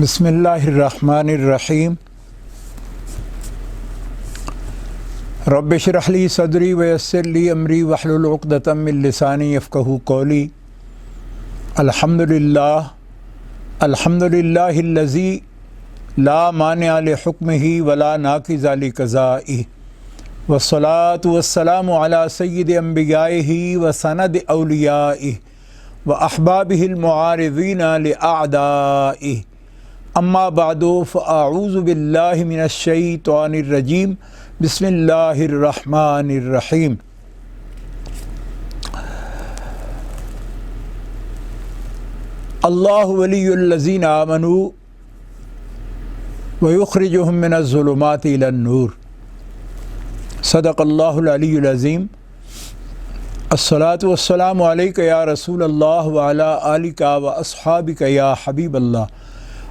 بسم اللہ الرحمن الرحیم رب اشرح لی صدری ویسر لی امری واحلل عقدۃ من لسانی یفقہوا قولی الحمد للہ الذی لا مانع لحکمہ ولا ناقض لقضائہ والصلاة والسلام علی سید انبیائہ وسند اولیائہ واحبابہ المعارضین لأعدائہ اما بعد فاعوذ باللہ من الشیطان الرجیم بسم اللہ الرحمن الرحیم اللہ ولی الذین آمنوا ویخرجہم من الظلمات الی النور صدق اللہ العلی العظیم الصلاۃ والسلام علیک یا رسول اللہ وعلی آلک واصحابک یا حبیب اللہ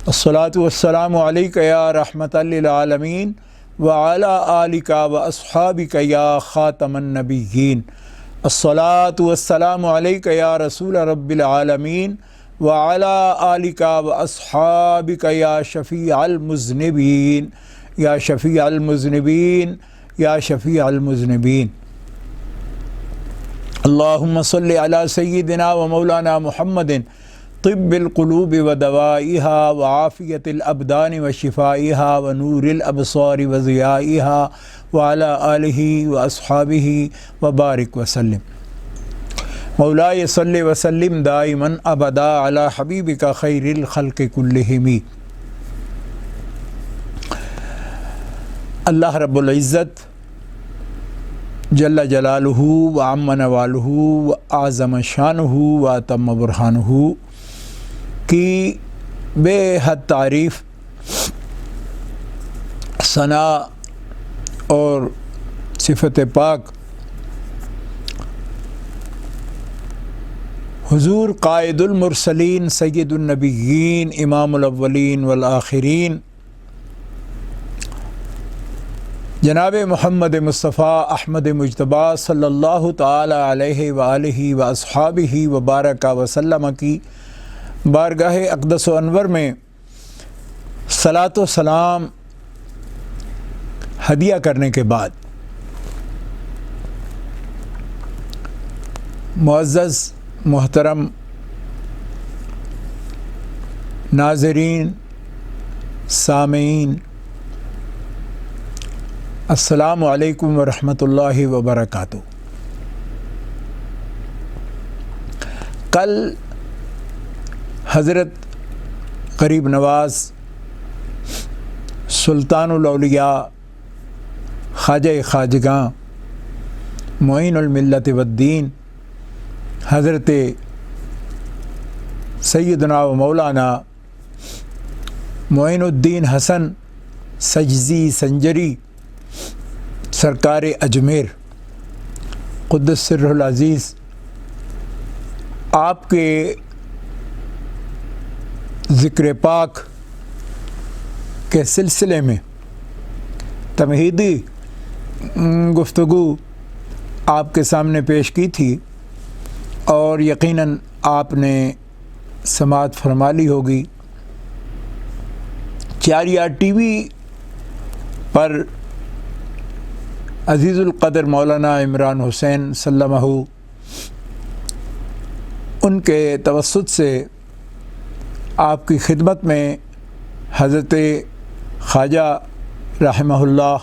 الصلاۃ والسلام علیک یا رحمۃ للعالمین وعلی آلک واصحابک یا خاتم النبیین الصلاۃ والسلام علیک یا رسول رب العالمین وعلی آلک واصحابک یا شفیع المذنبین یا شفیع المذنبین یا شفیع المذنبین اللہم صلی علی سیدنا و مولانا محمد طب القلوب و دوائها وعافیت الابدان و شفائها و نور الابصار و ضیائها وعلی آلہ و اصحابہ وبارک وسلم مولاي صلی وسلم دائما ابدا علی حبیبک خیر الخلق کلہم۔ اللہ رب العزت جل جلالہ و عم نوالہ و اعظم شانہ و اتم برہانہ کی بے حد تعریف، ثناء اور صفت پاک حضور قائد المرسلین سید النبیین امام الاولین والآخرین جناب محمد مصطفیٰ احمد مجتبیٰ صلی اللہ تعالی علیہ وآلہ واصحابہ وبارک وسلم کی بارگاہ اقدس و انور میں صلاۃ و سلام ہدیہ کرنے کے بعد، معزز محترم ناظرین سامعین، السلام علیکم ورحمۃ اللہ وبرکاتہ۔ کل حضرت غریب نواز سلطان الاولیاء خواجہ خواجگاں معین الملت والدین حضرت سیدنا و مولانا معین الدین حسن سجزی سنجری سرکار اجمیر قدس سرہ العزیز آپ کے ذکر پاک کے سلسلے میں تمہیدی گفتگو آپ کے سامنے پیش کی تھی، اور یقیناً آپ نے سماعت فرما لی ہوگی۔ چاریہ ٹی وی پر عزیز القدر مولانا عمران حسین سلمہ ان کے توسط سے آپ کی خدمت میں حضرت خواجہ رحمہ اللہ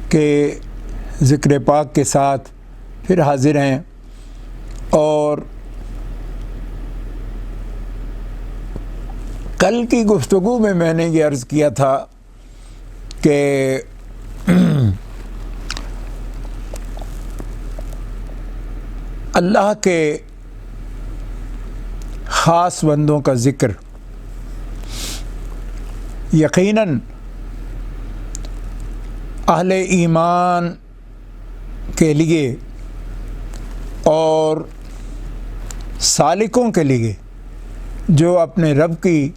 کے ذکر پاک کے ساتھ پھر حاضر ہیں، اور کل کی گفتگو میں نے یہ عرض کیا تھا کہ اللہ کے خاص بندوں کا ذکر یقیناً اہل ایمان کے لیے اور سالکوں کے لیے جو اپنے رب کی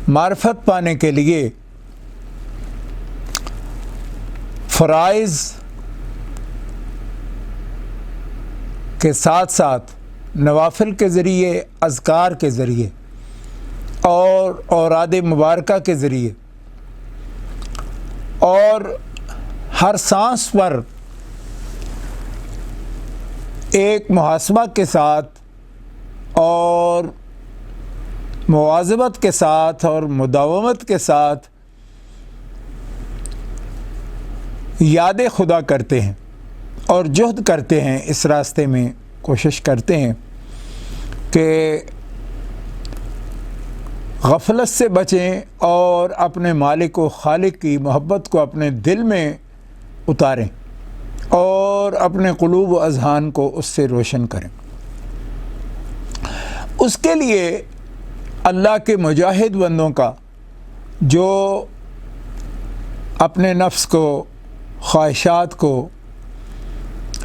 معرفت پانے کے لیے فرائض کے ساتھ ساتھ نوافل کے ذریعے، اذکار کے ذریعے اور اوراد مبارکہ کے ذریعے اور ہر سانس پر ایک محاسبہ کے ساتھ اور مواظبت کے ساتھ اور مداومت کے ساتھ یاد خدا کرتے ہیں اور جہد کرتے ہیں، اس راستے میں کوشش کرتے ہیں کہ غفلت سے بچیں اور اپنے مالک و خالق کی محبت کو اپنے دل میں اتاریں اور اپنے قلوب و اذہان کو اس سے روشن کریں۔ اس کے لیے اللہ کے مجاہد بندوں کا جو اپنے نفس کو، خواہشات کو،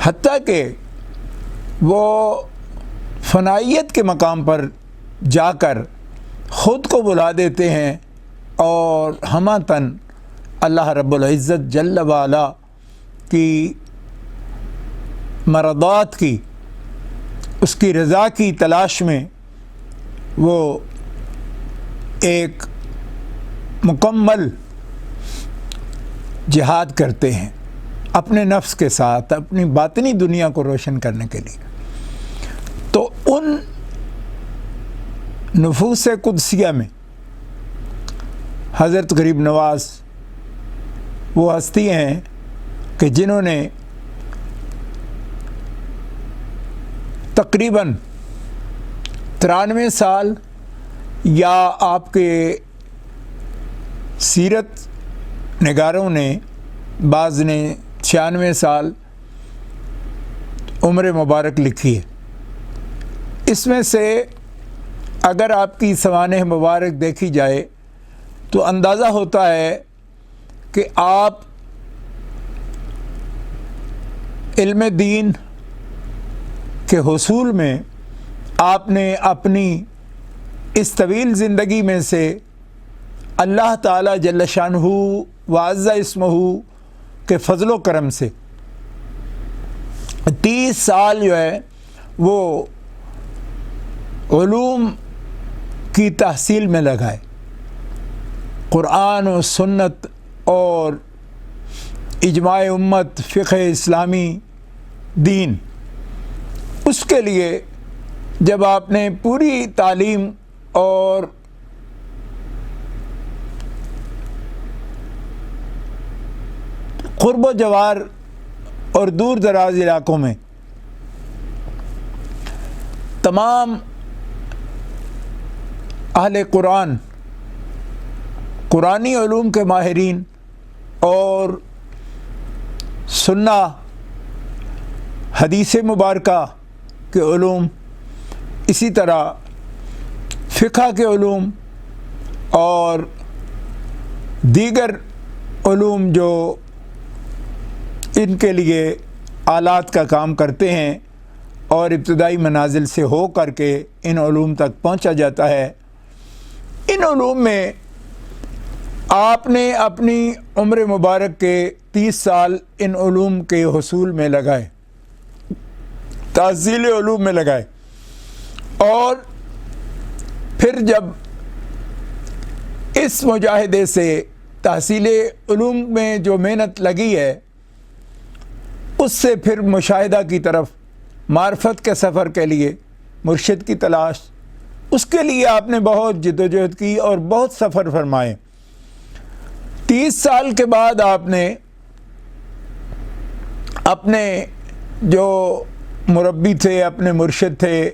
حتیٰ کہ وہ فنائیت کے مقام پر جا کر خود کو بلا دیتے ہیں اور ہمہ اللہ رب العزت جل وعلا کی مرضات کی، اس کی رضا کی تلاش میں وہ ایک مکمل جہاد کرتے ہیں اپنے نفس کے ساتھ، اپنی باطنی دنیا کو روشن کرنے کے لیے۔ تو ان نفوس قدسیہ میں حضرت غریب نواز وہ ہستی ہیں کہ جنہوں نے تقریباً 93 سال یا آپ کے سیرت نگاروں نے بعض نے 96 سال عمر مبارک لکھی ہے۔ اس میں سے اگر آپ کی سوانح مبارک دیکھی جائے تو اندازہ ہوتا ہے کہ آپ علم دین کے حصول میں آپ نے اپنی اس طویل زندگی میں سے اللہ تعالی جل شانہ وعز اسمہ کے فضل و کرم سے 30 سال جو ہے وہ علوم کی تحصیل میں لگائے، قرآن و سنت اور اجماع امت، فقہ اسلامی، دین۔ اس کے لیے جب آپ نے پوری تعلیم اور قرب و جوار اور دور دراز علاقوں میں تمام اہل قرآن، قرآنی علوم کے ماہرین اور سنہ حدیث مبارکہ کے علوم، اسی طرح فقہ کے علوم اور دیگر علوم جو ان کے لیے آلات کا کام کرتے ہیں اور ابتدائی منازل سے ہو کر کے ان علوم تک پہنچا جاتا ہے، ان علوم میں آپ نے اپنی عمر مبارک کے 30 سال ان علوم کے حصول میں لگائے، تحصیل علوم میں لگائے، اور پھر جب اس مجاہدے سے تحصیل علوم میں جو محنت لگی ہے اس سے پھر مشاہدہ کی طرف، معرفت کے سفر کے لیے، مرشد کی تلاش، اس کے لیے آپ نے بہت جد و جہد کی اور بہت سفر فرمائے۔ 30 سال کے بعد آپ نے اپنے جو مربی تھے، اپنے مرشد تھے،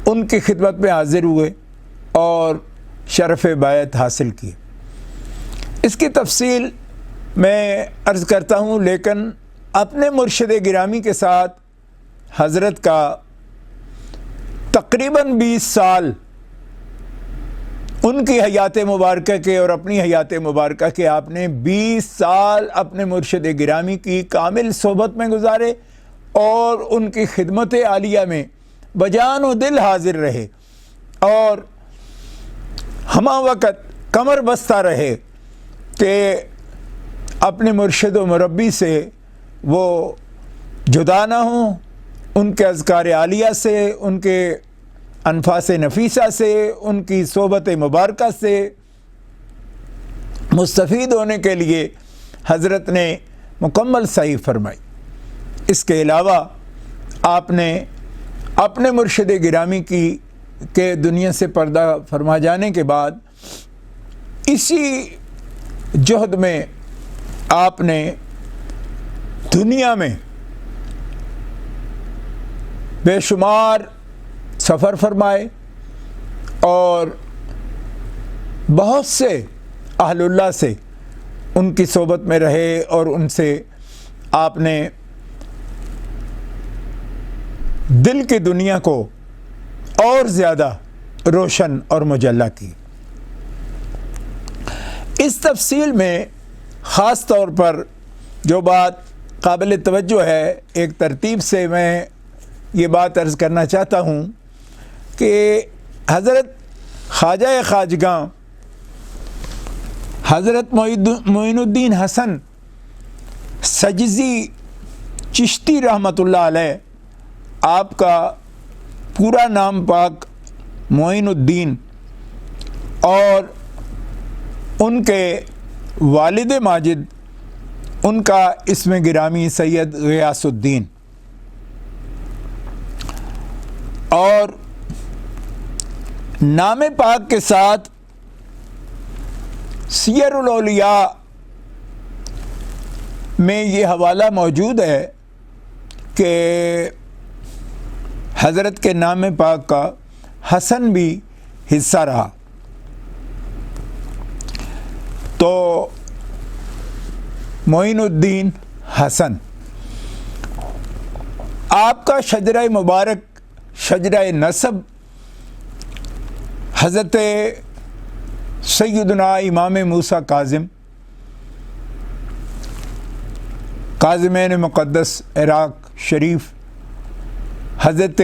ان کی خدمت میں حاضر ہوئے اور شرف بیعت حاصل کی۔ اس کی تفصیل میں عرض کرتا ہوں، لیکن اپنے مرشد گرامی کے ساتھ حضرت کا تقریباً 20 سال ان کی حیات مبارکہ کے اور اپنی حیات مبارکہ کے آپ نے 20 سال اپنے مرشد گرامی کی کامل صحبت میں گزارے اور ان کی خدمت عالیہ میں بجان و دل حاضر رہے اور ہمہ وقت کمر بستہ رہے کہ اپنے مرشد و مربی سے وہ جدا نہ ہوں، ان کے اذکار عالیہ سے، ان کے انفاس نفیسہ سے، ان کی صحبت مبارکہ سے مستفید ہونے کے لیے حضرت نے مکمل سعی فرمائی۔ اس کے علاوہ آپ نے اپنے مرشد گرامی کے دنیا سے پردہ فرما جانے کے بعد اسی جہد میں آپ نے دنیا میں بے شمار سفر فرمائے اور بہت سے اہل اللہ سے ان کی صحبت میں رہے اور ان سے آپ نے دل کی دنیا کو اور زیادہ روشن اور مجلہ کی۔ اس تفصیل میں خاص طور پر جو بات قابل توجہ ہے، ایک ترتیب سے میں یہ بات عرض کرنا چاہتا ہوں کہ حضرت خواجہ خواجگاں حضرت معین الدین حسن سجزی چشتی رحمۃ اللہ علیہ، آپ کا پورا نام پاک معین الدین، اور ان کے والد ماجد ان کا اسم گرامی سید غیاث الدین، اور نام پاک کے ساتھ سیر الاولیاء میں یہ حوالہ موجود ہے کہ حضرت کے نام پاک کا حسن بھی حصہ رہا۔ تو معین الدین حسن، آپ کا شجرہ مبارک، شجرہ نسب حضرت سیدنا امام موسیٰ کاظمین مقدس عراق شریف، حضرت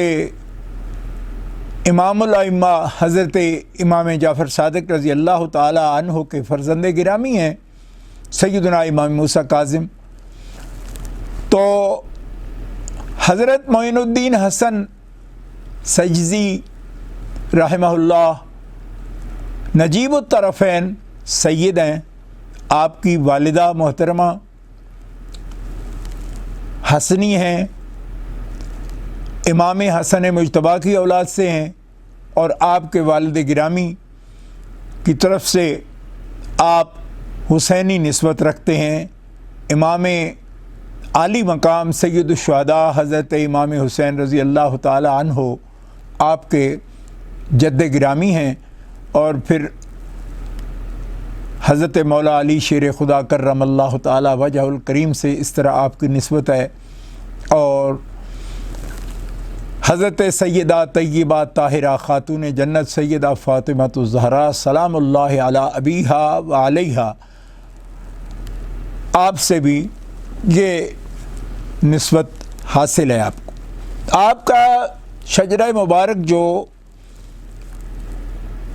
امام الائمہ حضرت امام جعفر صادق رضی اللہ تعالی عنہ کے فرزند گرامی ہیں سیدنا امام موسیٰ کاظم۔ تو حضرت معین الدین حسن سجزی رحمہ اللہ نجیب الطرفین سید ہیں۔ آپ کی والدہ محترمہ حسنی ہیں، امام حسن مجتبیٰ کی اولاد سے ہیں، اور آپ کے والد گرامی کی طرف سے آپ حسینی نسبت رکھتے ہیں۔ امام عالی مقام سید الشہداء حضرت امام حسین رضی اللہ تعالی عنہ آپ کے جد گرامی ہیں، اور پھر حضرت مولا علی شیر خدا کرم اللہ تعالی وجہ الکریم سے اس طرح آپ کی نسبت ہے، اور حضرت سیدہ طیبہ طاہرہ خاتون جنت سیدہ فاطمہ الزہرا سلام اللہ علی ابیہا و علیہا، آپ سے بھی یہ نسبت حاصل ہے آپ کو۔ آپ کا شجرہ مبارک جو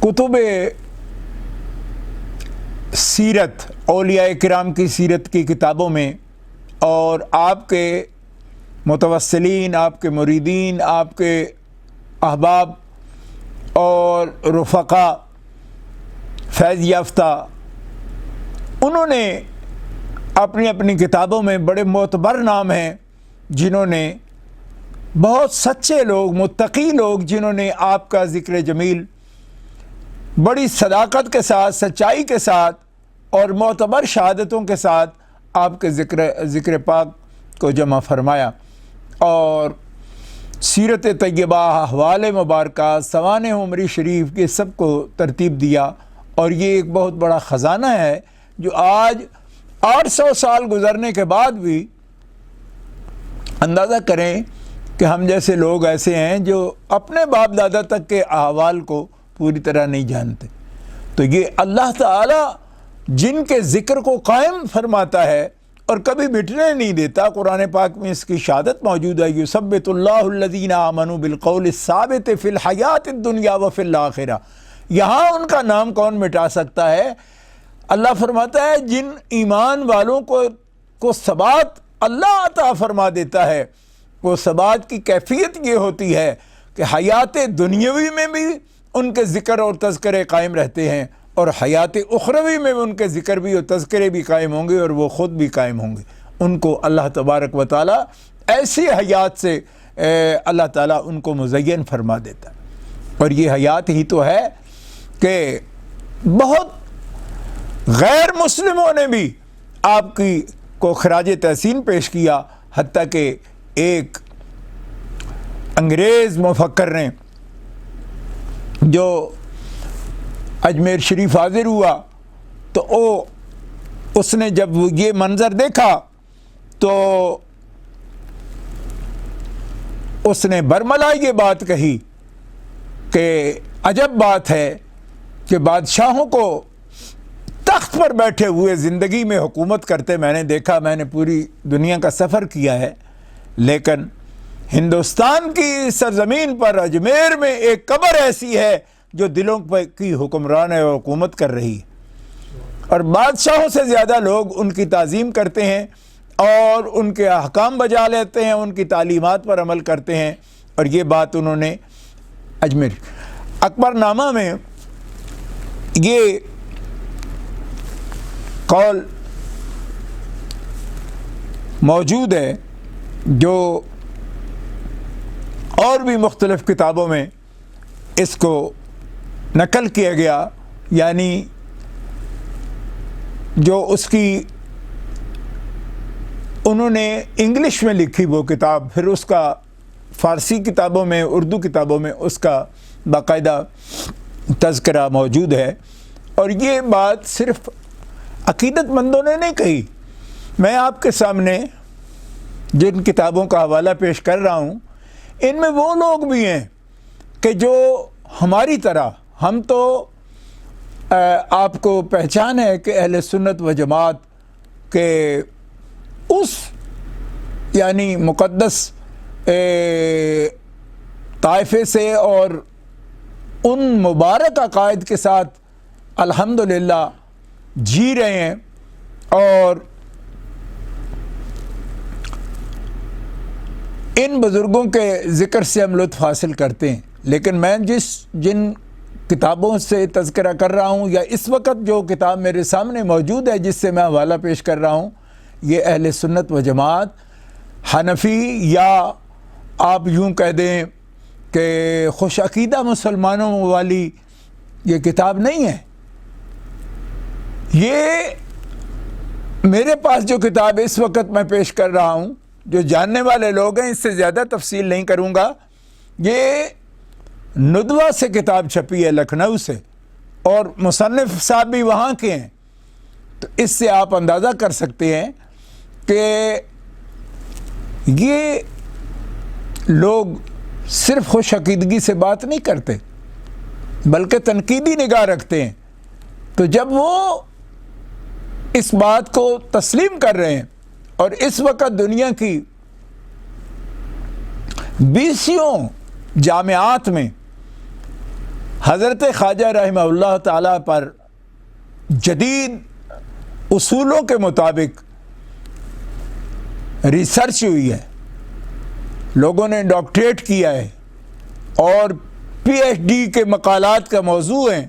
کتب سیرت، اولیاء کرام کی سیرت کی کتابوں میں، اور آپ کے متوسلین، آپ کے مریدین، آپ کے احباب اور رفقا فیض یافتہ، انہوں نے اپنی اپنی کتابوں میں بڑے معتبر نام ہیں جنہوں نے، بہت سچے لوگ، متقی لوگ جنہوں نے آپ کا ذکر جمیل بڑی صداقت کے ساتھ، سچائی کے ساتھ اور معتبر شہادتوں کے ساتھ آپ کے ذکر پاک کو جمع فرمایا، اور سیرت طیبہ، احوال مبارکہ، سوانح عمری شریف کے سب کو ترتیب دیا، اور یہ ایک بہت بڑا خزانہ ہے جو آج 800 سال گزرنے کے بعد بھی اندازہ کریں کہ ہم جیسے لوگ ایسے ہیں جو اپنے باپ دادا تک کے احوال کو پوری طرح نہیں جانتے۔ تو یہ اللہ تعالی جن کے ذکر کو قائم فرماتا ہے اور کبھی مٹنے نہیں دیتا، قرآن پاک میں اس کی شہادت موجود ہے، یثبت اللہ الذین آمنوا بالقول الثابت فی الحیات الدنیا وفی الآخرہ۔ یہاں ان کا نام کون مٹا سکتا ہے؟ اللہ فرماتا ہے جن ایمان والوں کو ثبات اللہ عطا فرما دیتا ہے، وہ ثبات کی کیفیت یہ ہوتی ہے کہ حیات دنیاوی میں بھی ان کے ذکر اور تذکرے قائم رہتے ہیں، اور حیات اخروی میں ان کے ذکر بھی اور تذکرے بھی قائم ہوں گے، اور وہ خود بھی قائم ہوں گے۔ ان کو اللہ تبارک و تعالیٰ ایسی حیات سے اللہ تعالیٰ ان کو مزین فرما دیتا ہے۔ اور یہ حیات ہی تو ہے کہ بہت غیر مسلموں نے بھی آپ کی کو خراج تحسین پیش کیا، حتیٰ کہ ایک انگریز مفکر نے جو اجمیر شریف حاضر ہوا تو اس نے جب یہ منظر دیکھا تو اس نے برملا یہ بات کہی کہ عجب بات ہے کہ بادشاہوں کو تخت پر بیٹھے ہوئے زندگی میں حکومت کرتے میں نے دیکھا، میں نے پوری دنیا کا سفر کیا ہے، لیکن ہندوستان کی سرزمین پر اجمیر میں ایک قبر ایسی ہے جو دلوں کی حکمران ہے اور حکومت کر رہی ہے، اور بادشاہوں سے زیادہ لوگ ان کی تعظیم کرتے ہیں اور ان کے احکام بجا لیتے ہیں، ان کی تعلیمات پر عمل کرتے ہیں۔ اور یہ بات انہوں نے اجمیر اکبر نامہ میں یہ قول موجود ہے، جو اور بھی مختلف کتابوں میں اس کو نقل کیا گیا، یعنی جو اس کی انہوں نے انگلش میں لکھی وہ کتاب، پھر اس کا فارسی کتابوں میں، اردو کتابوں میں اس کا باقاعدہ تذکرہ موجود ہے۔ اور یہ بات صرف عقیدت مندوں نے نہیں کہی، میں آپ کے سامنے جن کتابوں کا حوالہ پیش کر رہا ہوں ان میں وہ لوگ بھی ہیں کہ جو ہماری طرح، ہم تو آپ کو پہچان ہے کہ اہل سنت و جماعت کے اس یعنی مقدس طائفے سے اور ان مبارک عقائد کے ساتھ الحمدللہ جی رہے ہیں، اور ان بزرگوں کے ذکر سے ہم لطف حاصل کرتے ہیں۔ لیکن میں جن کتابوں سے تذکرہ کر رہا ہوں، یا اس وقت جو کتاب میرے سامنے موجود ہے جس سے میں حوالہ پیش کر رہا ہوں، یہ اہل سنت و جماعت حنفی، یا آپ یوں کہہ دیں کہ خوش عقیدہ مسلمانوں والی یہ کتاب نہیں ہے۔ یہ میرے پاس جو کتاب اس وقت میں پیش کر رہا ہوں، جو جاننے والے لوگ ہیں، اس سے زیادہ تفصیل نہیں کروں گا، یہ ندوہ سے کتاب چھپی ہے لکھنؤ سے، اور مصنف صاحب بھی وہاں کے ہیں، تو اس سے آپ اندازہ کر سکتے ہیں کہ یہ لوگ صرف خوش عقیدگی سے بات نہیں کرتے بلکہ تنقیدی نگاہ رکھتے ہیں۔ تو جب وہ اس بات کو تسلیم کر رہے ہیں، اور اس وقت دنیا کی 20 جامعات میں حضرت خواجہ رحمہ اللہ تعالیٰ پر جدید اصولوں کے مطابق ریسرچ ہوئی ہے، لوگوں نے ڈاکٹریٹ کیا ہے، اور پی ایچ ڈی کے مقالات کا موضوع ہیں،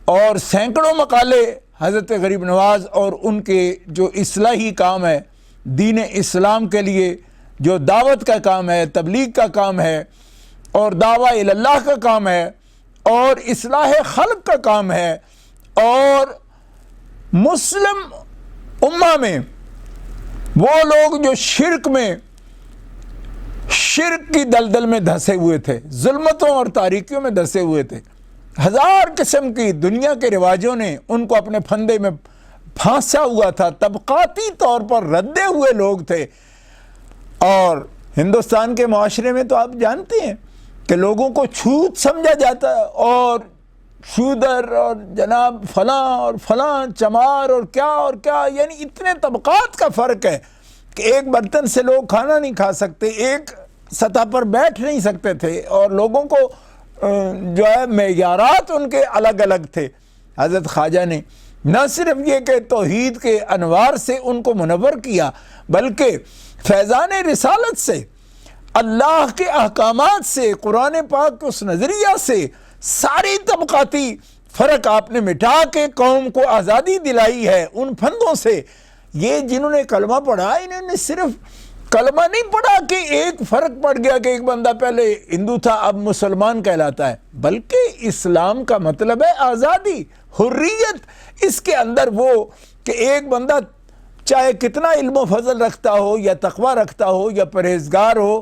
اور سینکڑوں مقالے حضرت غریب نواز اور ان کے جو اصلاحی کام ہے دین اسلام کے لیے، جو دعوت کا کام ہے، تبلیغ کا کام ہے، اور دعویٰ اللہ کا کام ہے، اور اصلاح خلق کا کام ہے، اور مسلم امہ میں وہ لوگ جو شرک کی دلدل میں دھسے ہوئے تھے، ظلمتوں اور تاریکیوں میں دھسے ہوئے تھے، ہزار قسم کی دنیا کے رواجوں نے ان کو اپنے پھندے میں پھانسا ہوا تھا، طبقاتی طور پر ردے ہوئے لوگ تھے۔ اور ہندوستان کے معاشرے میں تو آپ جانتے ہیں کہ لوگوں کو چھوت سمجھا جاتا ہے، اور شودر اور جناب فلاں اور فلاں چمار اور کیا، یعنی اتنے طبقات کا فرق ہے کہ ایک برتن سے لوگ کھانا نہیں کھا سکتے، ایک سطح پر بیٹھ نہیں سکتے تھے، اور لوگوں کو جو ہے معیارات ان کے الگ الگ تھے۔ حضرت خواجہ نے نہ صرف یہ کہ توحید کے انوار سے ان کو منور کیا، بلکہ فیضان رسالت سے اللہ کے احکامات سے، قرآن پاک کے اس نظریہ سے ساری طبقاتی فرق آپ نے مٹا کے قوم کو آزادی دلائی ہے ان پھندوں سے۔ یہ جنہوں نے کلمہ پڑھا، انہوں نے صرف کلمہ نہیں پڑھا کہ ایک فرق پڑ گیا کہ ایک بندہ پہلے ہندو تھا اب مسلمان کہلاتا ہے، بلکہ اسلام کا مطلب ہے آزادی، حریت۔ اس کے اندر وہ کہ ایک بندہ چاہے کتنا علم و فضل رکھتا ہو یا تقوی رکھتا ہو یا پرہیزگار ہو،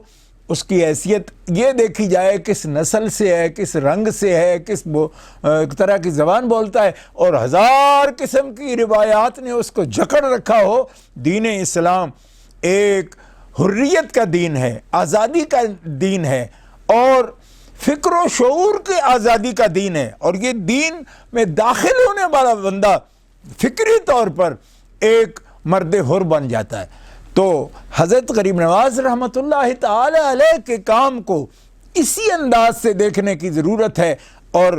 اس کی حیثیت یہ دیکھی جائے کس نسل سے ہے، کس رنگ سے ہے، کس طرح کی زبان بولتا ہے، اور ہزار قسم کی روایات نے اس کو جکڑ رکھا ہو۔ دین اسلام ایک حریت کا دین ہے، آزادی کا دین ہے، اور فکر و شعور کی آزادی کا دین ہے، اور یہ دین میں داخل ہونے والا بندہ فکری طور پر ایک مرد حر بن جاتا ہے۔ تو حضرت غریب نواز رحمۃ اللہ تعالی علیہ کے کام کو اسی انداز سے دیکھنے کی ضرورت ہے، اور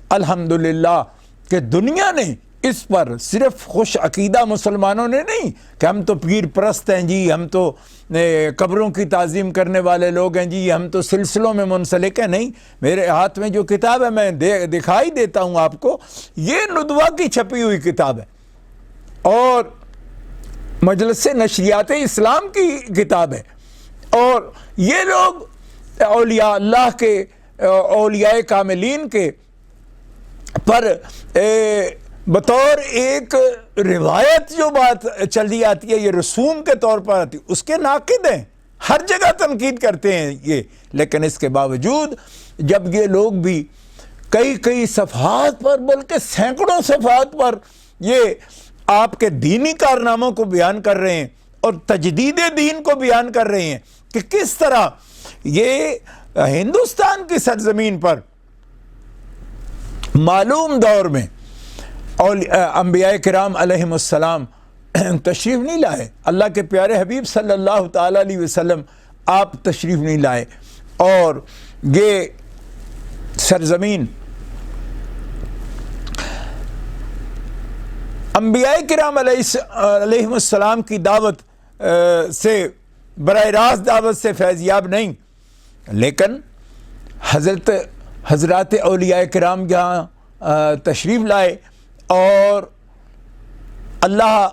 الحمدللہ کہ دنیا نے اس پر صرف خوش عقیدہ مسلمانوں نے نہیں کہ ہم تو پیر پرست ہیں جی، ہم تو قبروں کی تعظیم کرنے والے لوگ ہیں جی، ہم تو سلسلوں میں منسلک ہیں، نہیں۔ میرے ہاتھ میں جو کتاب ہے میں دکھائی دیتا ہوں آپ کو، یہ ندوہ کی چھپی ہوئی کتاب ہے، اور مجلس نشریات اسلام کی کتاب ہے، اور یہ لوگ اولیاء اللہ کے، اولیاء کاملین کے پر بطور ایک روایت جو بات چلی آتی ہے، یہ رسوم کے طور پر آتی ہے، اس کے ناقد ہیں، ہر جگہ تنقید کرتے ہیں یہ، لیکن اس کے باوجود جب یہ لوگ بھی کئی صفحات پر بلکہ سینکڑوں صفحات پر یہ آپ کے دینی کارناموں کو بیان کر رہے ہیں اور تجدید دین کو بیان کر رہے ہیں کہ کس طرح یہ ہندوستان کی سرزمین پر معلوم دور میں انبیاء کرام علیہم السلام تشریف نہیں لائے، اللہ کے پیارے حبیب صلی اللہ تعالی علیہ وسلم آپ تشریف نہیں لائے، اور یہ سرزمین انبیاء کرام علیہم السلام کی دعوت سے براہ راست دعوت سے فیضیاب نہیں، لیکن حضرات اولیاء کرام جہاں تشریف لائے اور اللہ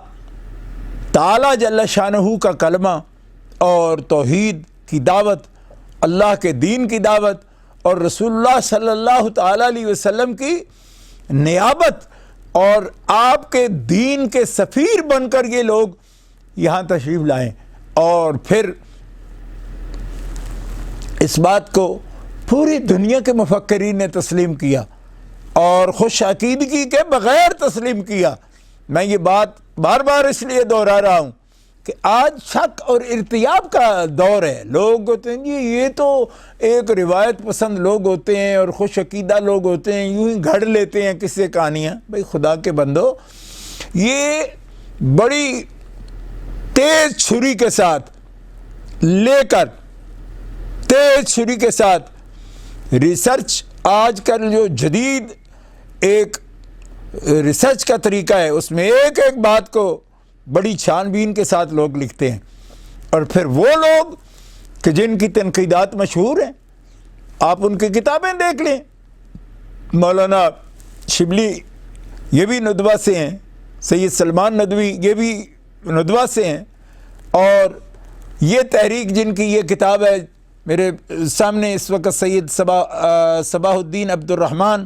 تعالی جل شانہ کا کلمہ اور توحید کی دعوت، اللہ کے دین کی دعوت اور رسول اللہ صلی اللہ تعالی علیہ وسلم کی نیابت اور آپ کے دین کے سفیر بن کر یہ لوگ یہاں تشریف لائیں، اور پھر اس بات کو پوری دنیا کے مفکرین نے تسلیم کیا اور خوش عقیدگی کے بغیر تسلیم کیا۔ میں یہ بات بار بار اس لیے دہرا رہا ہوں کہ آج شک اور ارتیاب کا دور ہے، لوگ ہوتے ہیں جی یہ تو ایک روایت پسند لوگ ہوتے ہیں اور خوش عقیدہ لوگ ہوتے ہیں، یوں ہی گھڑ لیتے ہیں قصے کہانیاں۔ بھئی خدا کے بندو، یہ بڑی تیز چھری کے ساتھ لے کر، تیز چھری کے ساتھ ریسرچ، آج کل جو جدید ایک ریسرچ کا طریقہ ہے، اس میں ایک ایک بات کو بڑی چھان بین کے ساتھ لوگ لکھتے ہیں، اور پھر وہ لوگ کہ جن کی تنقیدات مشہور ہیں، آپ ان کی کتابیں دیکھ لیں۔ مولانا شبلی یہ بھی ندوہ سے ہیں، سید سلمان ندوی یہ بھی ندوہ سے ہیں، اور یہ تحریک جن کی یہ کتاب ہے میرے سامنے اس وقت سید صباح الدین عبد الرحمن،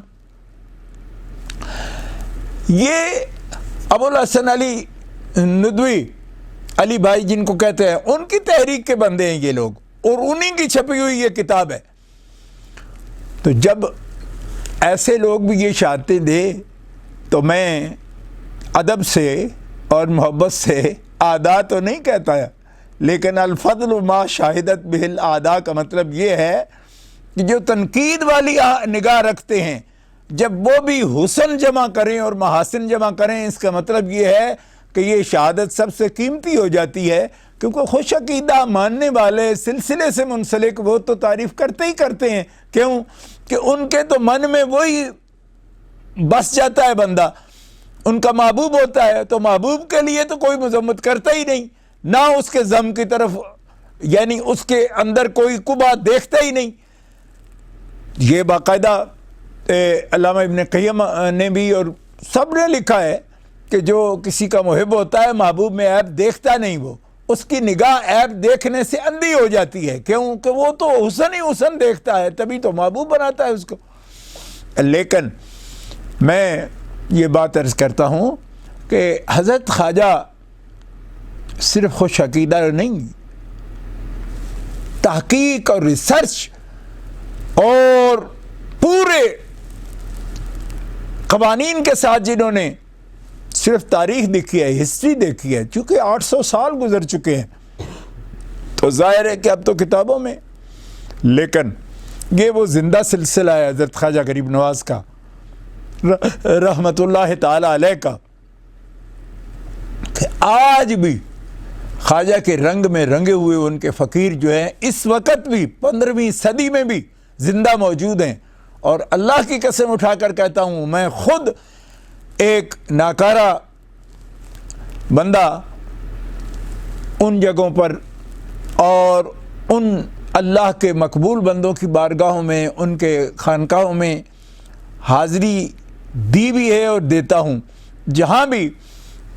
یہ ابو الحسن علی ندوی، علی بھائی جن کو کہتے ہیں، ان کی تحریک کے بندے ہیں یہ لوگ، اور انہی کی چھپی ہوئی یہ کتاب ہے۔ تو جب ایسے لوگ بھی یہ شہادتیں دے تو میں ادب سے اور محبت سے اعداء تو نہیں کہتا ہے، لیکن الفضل ما شاہدت بہ الاعداء کا مطلب یہ ہے کہ جو تنقید والی نگاہ رکھتے ہیں، جب وہ بھی حسن جمع کریں اور محاسن جمع کریں، اس کا مطلب یہ ہے کہ یہ شہادت سب سے قیمتی ہو جاتی ہے، کیونکہ خوش عقیدہ ماننے والے سلسلے سے منسلک وہ تو تعریف کرتے ہی کرتے ہیں، کیوں کہ ان کے تو من میں وہی بس جاتا ہے بندہ، ان کا محبوب ہوتا ہے، تو محبوب کے لیے تو کوئی مذمت کرتا ہی نہیں، نہ اس کے ذم کی طرف یعنی اس کے اندر کوئی قبا دیکھتا ہی نہیں۔ یہ باقاعدہ علامہ ابن قیم نے بھی اور سب نے لکھا ہے کہ جو کسی کا محب ہوتا ہے محبوب میں عیب دیکھتا نہیں، وہ اس کی نگاہ عیب دیکھنے سے اندھی ہو جاتی ہے، کیونکہ وہ تو حسن ہی حسن دیکھتا ہے، تبھی تو محبوب بناتا ہے اس کو۔ لیکن میں یہ بات عرض کرتا ہوں کہ حضرت خواجہ صرف خوش عقیدہ نہیں، تحقیق اور ریسرچ اور پورے قوانین کے ساتھ جنہوں نے صرف تاریخ دیکھی ہے، ہسٹری دیکھی ہے، چونکہ 800 سال گزر چکے ہیں تو ظاہر ہے کہ اب تو کتابوں میں، لیکن یہ وہ زندہ سلسلہ ہے حضرت خواجہ غریب نواز کا رحمت اللہ تعالی علیہ کا، کہ آج بھی خواجہ کے رنگ میں رنگے ہوئے ان کے فقیر جو ہیں اس وقت بھی 15ویں صدی میں بھی زندہ موجود ہیں۔ اور اللہ کی قسم اٹھا کر کہتا ہوں، میں خود ایک ناکارہ بندہ ان جگہوں پر اور ان اللہ کے مقبول بندوں کی بارگاہوں میں، ان کے خانقاہوں میں حاضری دی بھی ہے اور دیتا ہوں، جہاں بھی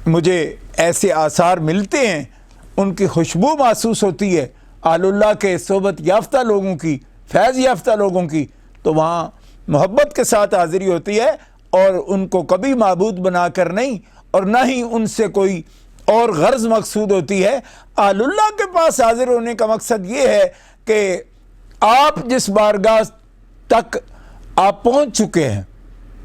مجھے ایسے آثار ملتے ہیں، ان کی خوشبو محسوس ہوتی ہے اہل اللہ کے صحبت یافتہ لوگوں کی، فیض یافتہ لوگوں کی، تو وہاں محبت کے ساتھ حاضری ہوتی ہے، اور ان کو کبھی معبود بنا کر نہیں، اور نہ ہی ان سے کوئی اور غرض مقصود ہوتی ہے۔ اہل اللہ کے پاس حاضر ہونے کا مقصد یہ ہے کہ آپ جس بارگاہ تک آپ پہنچ چکے ہیں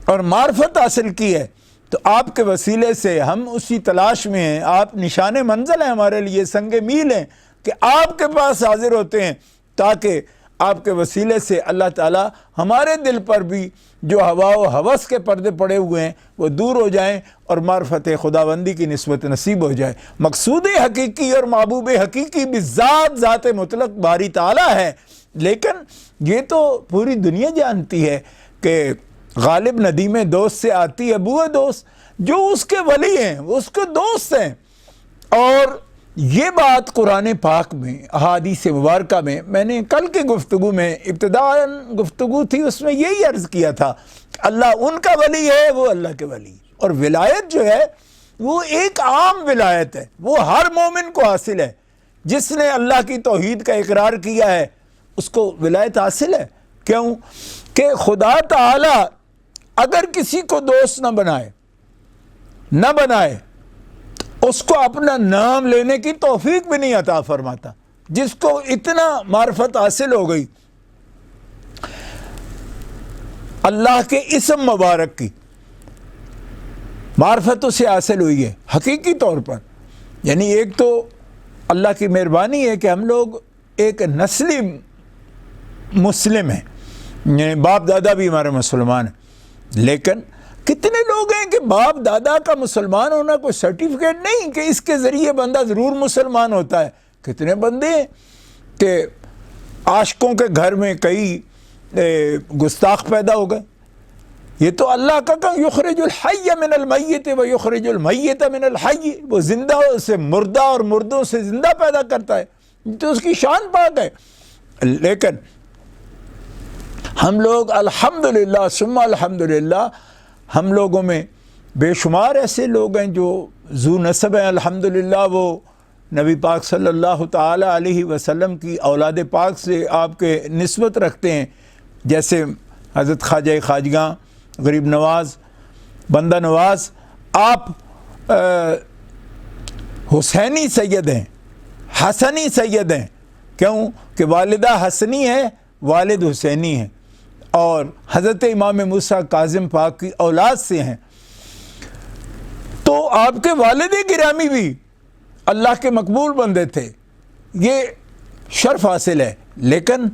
اور معرفت حاصل کی ہے، تو آپ کے وسیلے سے ہم اسی تلاش میں ہیں، آپ نشان منزل ہیں ہمارے لیے، سنگ میل ہیں، کہ آپ کے پاس حاضر ہوتے ہیں تاکہ آپ کے وسیلے سے اللہ تعالیٰ ہمارے دل پر بھی جو ہوا و ہوس کے پردے پڑے ہوئے ہیں وہ دور ہو جائیں اور معرفت خداوندی کی نسبت نصیب ہو جائے۔ مقصود حقیقی اور محبوب حقیقی بھی ذات مطلق باری تعالیٰ ہے، لیکن یہ تو پوری دنیا جانتی ہے کہ غالب ندیم دوست سے آتی ابو دوست، جو اس کے ولی ہیں وہ اس کے دوست ہیں۔ اور یہ بات قرآن پاک میں، احادیث مبارکہ میں نے کل کی گفتگو میں ابتداءً گفتگو تھی، اس میں یہی عرض کیا تھا، اللہ ان کا ولی ہے، وہ اللہ کے ولی، اور ولایت جو ہے وہ ایک عام ولایت ہے، وہ ہر مومن کو حاصل ہے، جس نے اللہ کی توحید کا اقرار کیا ہے اس کو ولایت حاصل ہے۔ کیوں کہ خدا تعالی اگر کسی کو دوست نہ بنائے اس کو اپنا نام لینے کی توفیق بھی نہیں عطا فرماتا۔ جس کو اتنا معرفت حاصل ہو گئی اللہ کے اسم مبارک کی، معرفت اسے حاصل ہوئی ہے حقیقی طور پر، یعنی ایک تو اللہ کی مہربانی ہے کہ ہم لوگ ایک نسلی مسلم ہیں، یعنی باپ دادا بھی ہمارے مسلمان ہیں، لیکن کتنے لوگ ہیں کہ باپ دادا کا مسلمان ہونا کوئی سرٹیفکیٹ نہیں کہ اس کے ذریعے بندہ ضرور مسلمان ہوتا ہے۔ کتنے بندے ہیں کہ عاشقوں کے گھر میں کئی گستاخ پیدا ہو گئے۔ یہ تو اللہ کا کہ یخرج الحی من المیت و یخرج المیت من الحی، وہ زندہ سے مردہ اور مردوں سے زندہ پیدا کرتا ہے، تو اس کی شان پاک ہے۔ لیکن ہم لوگ الحمدللہ ثم الحمدللہ، ہم لوگوں میں بے شمار ایسے لوگ ہیں جو ذو نسب ہیں الحمدللہ، وہ نبی پاک صلی اللہ تعالی علیہ وسلم کی اولاد پاک سے آپ کے نسبت رکھتے ہیں، جیسے حضرت خواجہ خواجگاں غریب نواز بندہ نواز، آپ حسینی سید ہیں، حسنی سید ہیں، کیوں کہ والدہ حسنی ہے، والد حسینی ہیں، اور حضرت امام موسیٰ کاظم پاک کی اولاد سے ہیں، تو آپ کے والد گرامی بھی اللہ کے مقبول بندے تھے، یہ شرف حاصل ہے۔ لیکن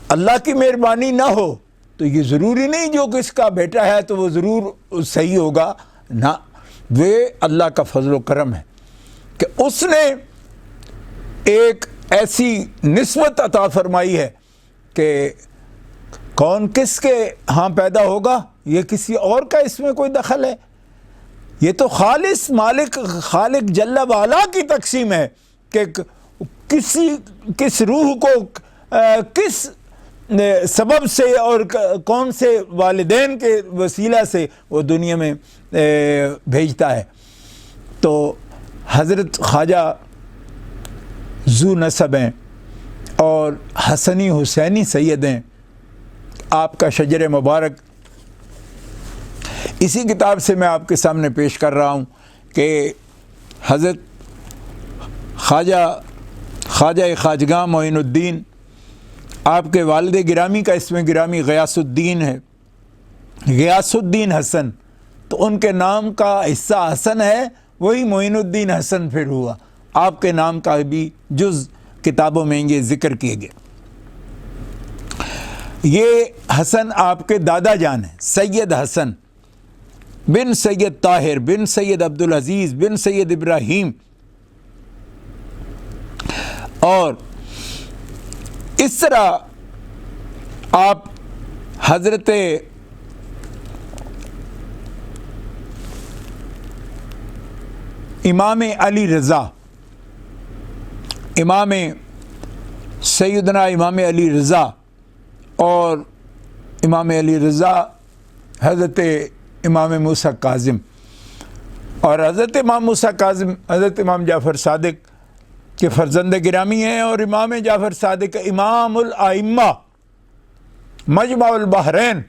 اللہ کی مہربانی نہ ہو تو یہ ضروری نہیں جو کس کا بیٹا ہے تو وہ ضرور صحیح ہوگا، نہ، وہ اللہ کا فضل و کرم ہے کہ اس نے ایک ایسی نسبت عطا فرمائی ہے کہ کون کس کے ہاں پیدا ہوگا یہ کسی اور کا اس میں کوئی دخل ہے؟ یہ تو خالص مالک خالق جل وعلا کی تقسیم ہے کہ کس روح کو کس سبب سے اور کون سے والدین کے وسیلہ سے وہ دنیا میں بھیجتا ہے۔ تو حضرت خواجہ ذو نسب ہیں اور حسنی حسینی سید ہیں، آپ کا شجر مبارک اسی کتاب سے میں آپ کے سامنے پیش کر رہا ہوں کہ حضرت خواجہ خواجگاں معین الدین، آپ کے والد گرامی کا اسم گرامی غیاث الدین ہے، غیاث الدین حسن، تو ان کے نام کا حصہ حسن ہے، وہی معین الدین حسن پھر ہوا، آپ کے نام کا بھی جز کتابوں میں یہ ذکر کیے گئے۔ یہ حسن آپ کے دادا جان ہیں، سید حسن بن سید طاہر بن سید عبدالعزیز بن سید ابراہیم، اور اس طرح آپ حضرت امام علی رضا، امام سیدنا امام علی رضا اور امام علی رضا حضرت امام موسیٰ کاظم، اور حضرت امام موسیٰ کاظم حضرت امام جعفر صادق کے فرزند گرامی ہیں، اور امام جعفر صادق امام الائمہ مجمع البحرین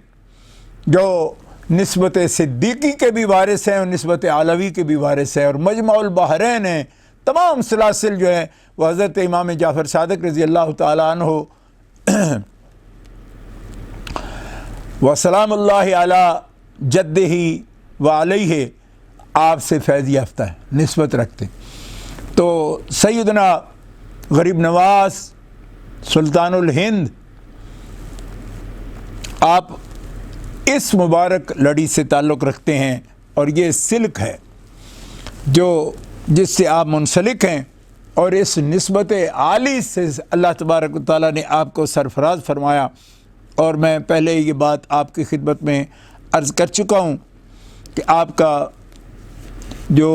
جو نسبت صدیقی کے بھی وارث ہیں اور نسبت علوی کے بھی وارث ہیں، اور مجمع البحرین ہیں، تمام سلاسل جو ہیں وہ حضرت امام جعفر صادق رضی اللہ تعالیٰ عنہ وسلام اللہ علی جدہ و علیہ آپ سے فیض یافتہ ہے، نسبت رکھتے ہیں۔ تو سیدنا غریب نواز سلطان الہند، آپ اس مبارک لڑی سے تعلق رکھتے ہیں، اور یہ سلک ہے جس سے آپ منسلک ہیں، اور اس نسبت عالی سے اللہ تبارک و تعالیٰ نے آپ کو سرفراز فرمایا۔ اور میں پہلے یہ بات آپ کی خدمت میں عرض کر چکا ہوں کہ آپ کا جو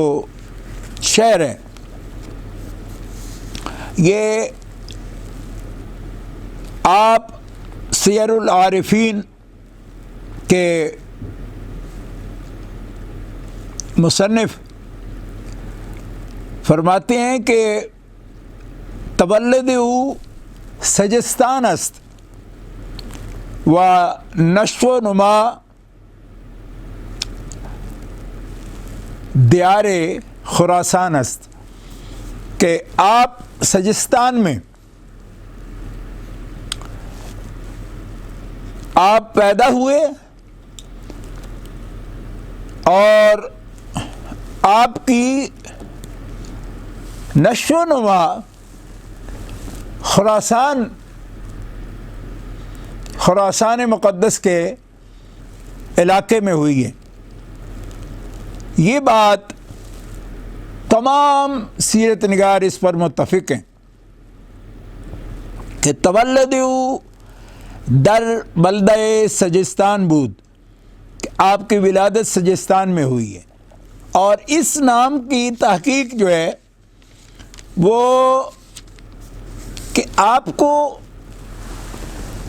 شعر ہے یہ آپ سیر العارفین کے مصنف فرماتے ہیں کہ تولد سجستان است و نشو و نما دیار خراسان است، کہ آپ سجستان میں آپ پیدا ہوئے اور آپ کی نشو و نما خراسان مقدس کے علاقے میں ہوئی ہے۔ یہ بات تمام سیرت نگار اس پر متفق ہیں کہ تولد در بلدہ سجستان بود، کہ آپ کی ولادت سجستان میں ہوئی ہے، اور اس نام کی تحقیق جو ہے وہ کہ آپ کو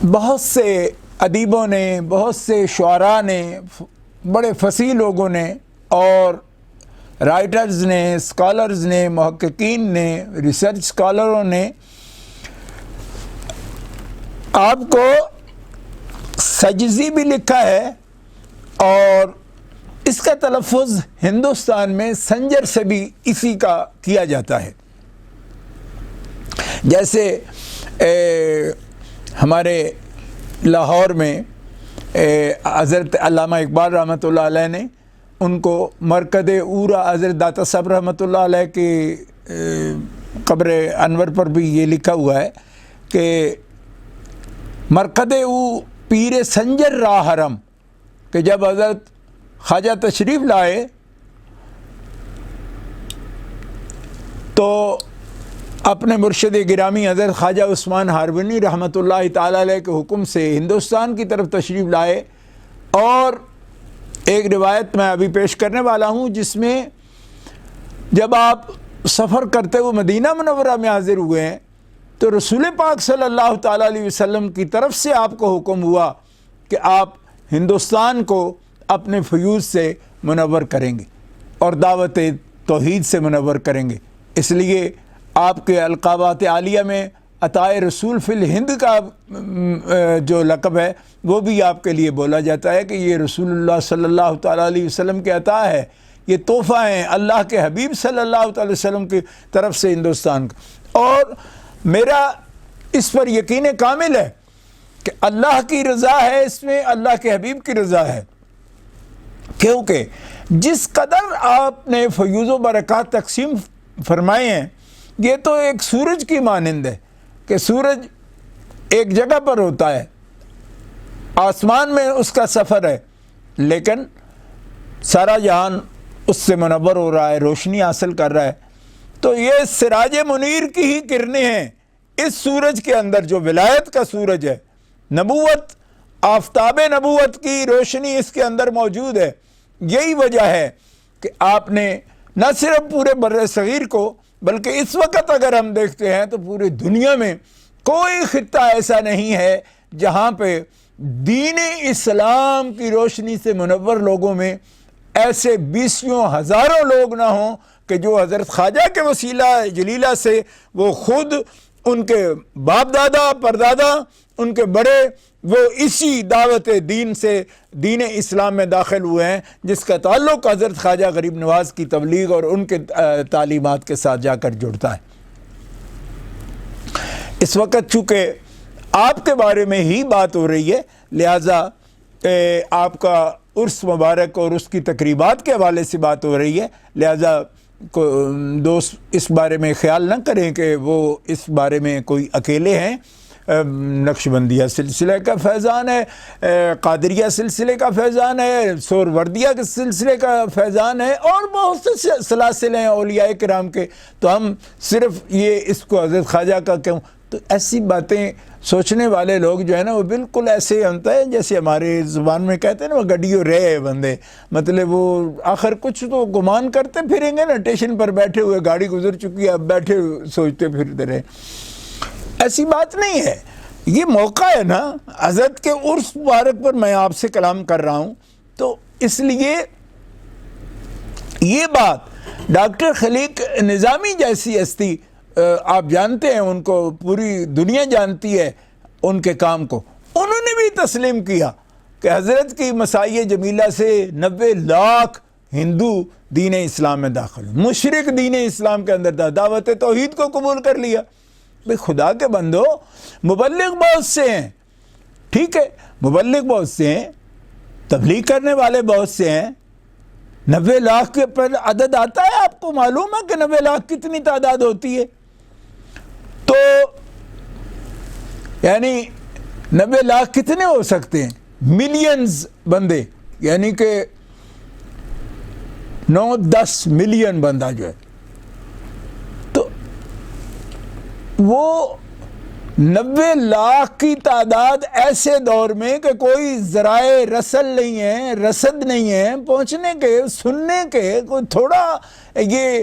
بہت سے ادیبوں نے، بہت سے شعراء نے، بڑے فصیح لوگوں نے اور رائٹرز نے، اسکالرز نے، محققین نے، ریسرچ اسکالروں نے آپ کو سجزی بھی لکھا ہے، اور اس کا تلفظ ہندوستان میں سنجر سے بھی اسی کا کیا جاتا ہے۔ جیسے ہمارے لاہور میں حضرت علامہ اقبال رحمۃ اللہ علیہ نے ان کو مرکد اورا حضرت داتا صاحب رحمۃ اللہ علیہ کی قبر انور پر بھی یہ لکھا ہوا ہے کہ مرکد او پیر سنجر راہ حرم، کہ جب حضرت خواجہ تشریف لائے تو اپنے مرشد گرامی حضرت خواجہ عثمان ہارونی رحمۃ اللہ تعالیٰ علیہ کے حکم سے ہندوستان کی طرف تشریف لائے، اور ایک روایت میں ابھی پیش کرنے والا ہوں جس میں جب آپ سفر کرتے ہوئے مدینہ منورہ میں حاضر ہوئے ہیں تو رسول پاک صلی اللہ تعالیٰ علیہ وسلم کی طرف سے آپ کو حکم ہوا کہ آپ ہندوستان کو اپنے فیوز سے منور کریں گے اور دعوت توحید سے منور کریں گے۔ اس لیے آپ کے القابات عالیہ میں عطائے رسول فی الہند کا جو لقب ہے وہ بھی آپ کے لیے بولا جاتا ہے کہ یہ رسول اللہ صلی اللہ تعالیٰ علیہ وسلم کے عطا ہے، یہ تحفہ ہیں اللہ کے حبیب صلی اللہ تعالی وسلم کی طرف سے ہندوستان کا۔ اور میرا اس پر یقین کامل ہے کہ اللہ کی رضا ہے اس میں، اللہ کے حبیب کی رضا ہے، کیونکہ جس قدر آپ نے فیوز و برکات تقسیم فرمائے ہیں یہ تو ایک سورج کی مانند ہے کہ سورج ایک جگہ پر ہوتا ہے، آسمان میں اس کا سفر ہے، لیکن سارا جہان اس سے منور ہو رہا ہے، روشنی حاصل کر رہا ہے۔ تو یہ سراج منیر کی ہی کرنیں ہیں اس سورج کے اندر جو ولایت کا سورج ہے، نبوت، آفتاب نبوت کی روشنی اس کے اندر موجود ہے۔ یہی وجہ ہے کہ آپ نے نہ صرف پورے بر صغیر کو بلکہ اس وقت اگر ہم دیکھتے ہیں تو پوری دنیا میں کوئی خطہ ایسا نہیں ہے جہاں پہ دین اسلام کی روشنی سے منور لوگوں میں ایسے بیسیوں ہزاروں لوگ نہ ہوں کہ جو حضرت خواجہ کے وسیلہ جلیلہ سے وہ خود، ان کے باپ دادا پردادا، ان کے بڑے، وہ اسی دعوت دین سے دین اسلام میں داخل ہوئے ہیں جس کا تعلق حضرت خواجہ غریب نواز کی تبلیغ اور ان کے تعلیمات کے ساتھ جا کر جڑتا ہے۔ اس وقت چونکہ آپ کے بارے میں ہی بات ہو رہی ہے، لہٰذا آپ کا عرس مبارک اور اس کی تقریبات کے حوالے سے بات ہو رہی ہے، لہٰذا دوست اس بارے میں خیال نہ کریں کہ وہ اس بارے میں کوئی اکیلے ہیں۔ نقشبندیہ سلسلہ کا فیضان ہے، قادریہ سلسلے کا فیضان ہے، سوروردیہ کے سلسلے کا فیضان ہے، اور بہت سے سلاسل ہیں اولیاء کرام کے۔ تو ہم صرف یہ اس کو حضرت خواجہ کا کیوں؟ تو ایسی باتیں سوچنے والے لوگ جو ہے نا وہ بالکل ایسے ہوتا ہے جیسے ہمارے زبان میں کہتے ہیں نا، وہ گڈیوں رہے بندے، مطلب وہ آخر کچھ تو گمان کرتے پھریں گے نا، اسٹیشن پر بیٹھے ہوئے، گاڑی گزر چکی ہے، اب بیٹھے سوچتے پھرتے رہے۔ ایسی بات نہیں ہے، یہ موقع ہے نا حضرت کے عرس مبارک پر میں آپ سے کلام کر رہا ہوں، تو اس لیے یہ بات ڈاکٹر خلیق نظامی جیسی ہستی، آپ جانتے ہیں ان کو، پوری دنیا جانتی ہے ان کے کام کو، انہوں نے بھی تسلیم کیا کہ حضرت کی مسائی جمیلہ سے 90 لاکھ ہندو دین اسلام میں داخل، مشرک دین اسلام کے اندر دعوت توحید کو قبول کر لیا۔ بھئی خدا کے بندو، مبلغ بہت سے ہیں، ٹھیک ہے، مبلغ بہت سے ہیں، تبلیغ کرنے والے بہت سے ہیں، 90 لاکھ کے پر عدد آتا ہے، آپ کو معلوم ہے کہ 90 لاکھ کتنی تعداد ہوتی ہے؟ تو یعنی 90 لاکھ کتنے ہو سکتے ہیں؟ ملینز بندے، یعنی کہ 9-10 ملین بندہ جو ہے، تو وہ 90 لاکھ کی تعداد ایسے دور میں کہ کوئی ذرائع رسل نہیں ہے، رسد نہیں ہے پہنچنے کے، سننے کے، کوئی تھوڑا یہ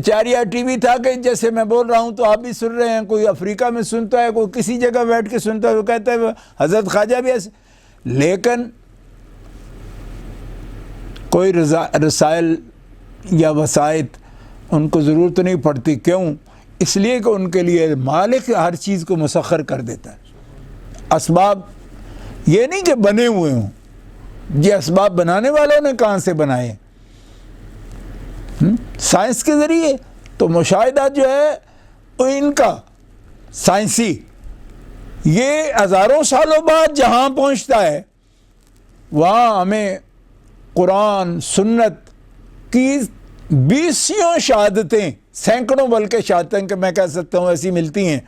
چاریا ٹی وی تھا کہ جیسے میں بول رہا ہوں تو آپ بھی سن رہے ہیں، کوئی افریقہ میں سنتا ہے، کوئی کسی جگہ بیٹھ کے سنتا ہے، وہ کہتا ہے حضرت خواجہ بھی ایسے، لیکن کوئی رسائل یا وسائط ان کو ضرورت نہیں پڑتی، کیوں؟ اس لیے کہ ان کے لیے مالک ہر چیز کو مسخر کر دیتا ہے۔ اسباب یہ نہیں کہ بنے ہوئے ہوں، یہ اسباب بنانے والوں نے کہاں سے بنائے؟ سائنس کے ذریعے تو مشاہدہ جو ہے وہ ان کا سائنسی، یہ ہزاروں سالوں بعد جہاں پہنچتا ہے وہاں ہمیں قرآن سنت کی 20 شہادتیں، سینکڑوں بلکہ شہادتیں کہ میں کہہ سکتا ہوں ایسی ملتی ہیں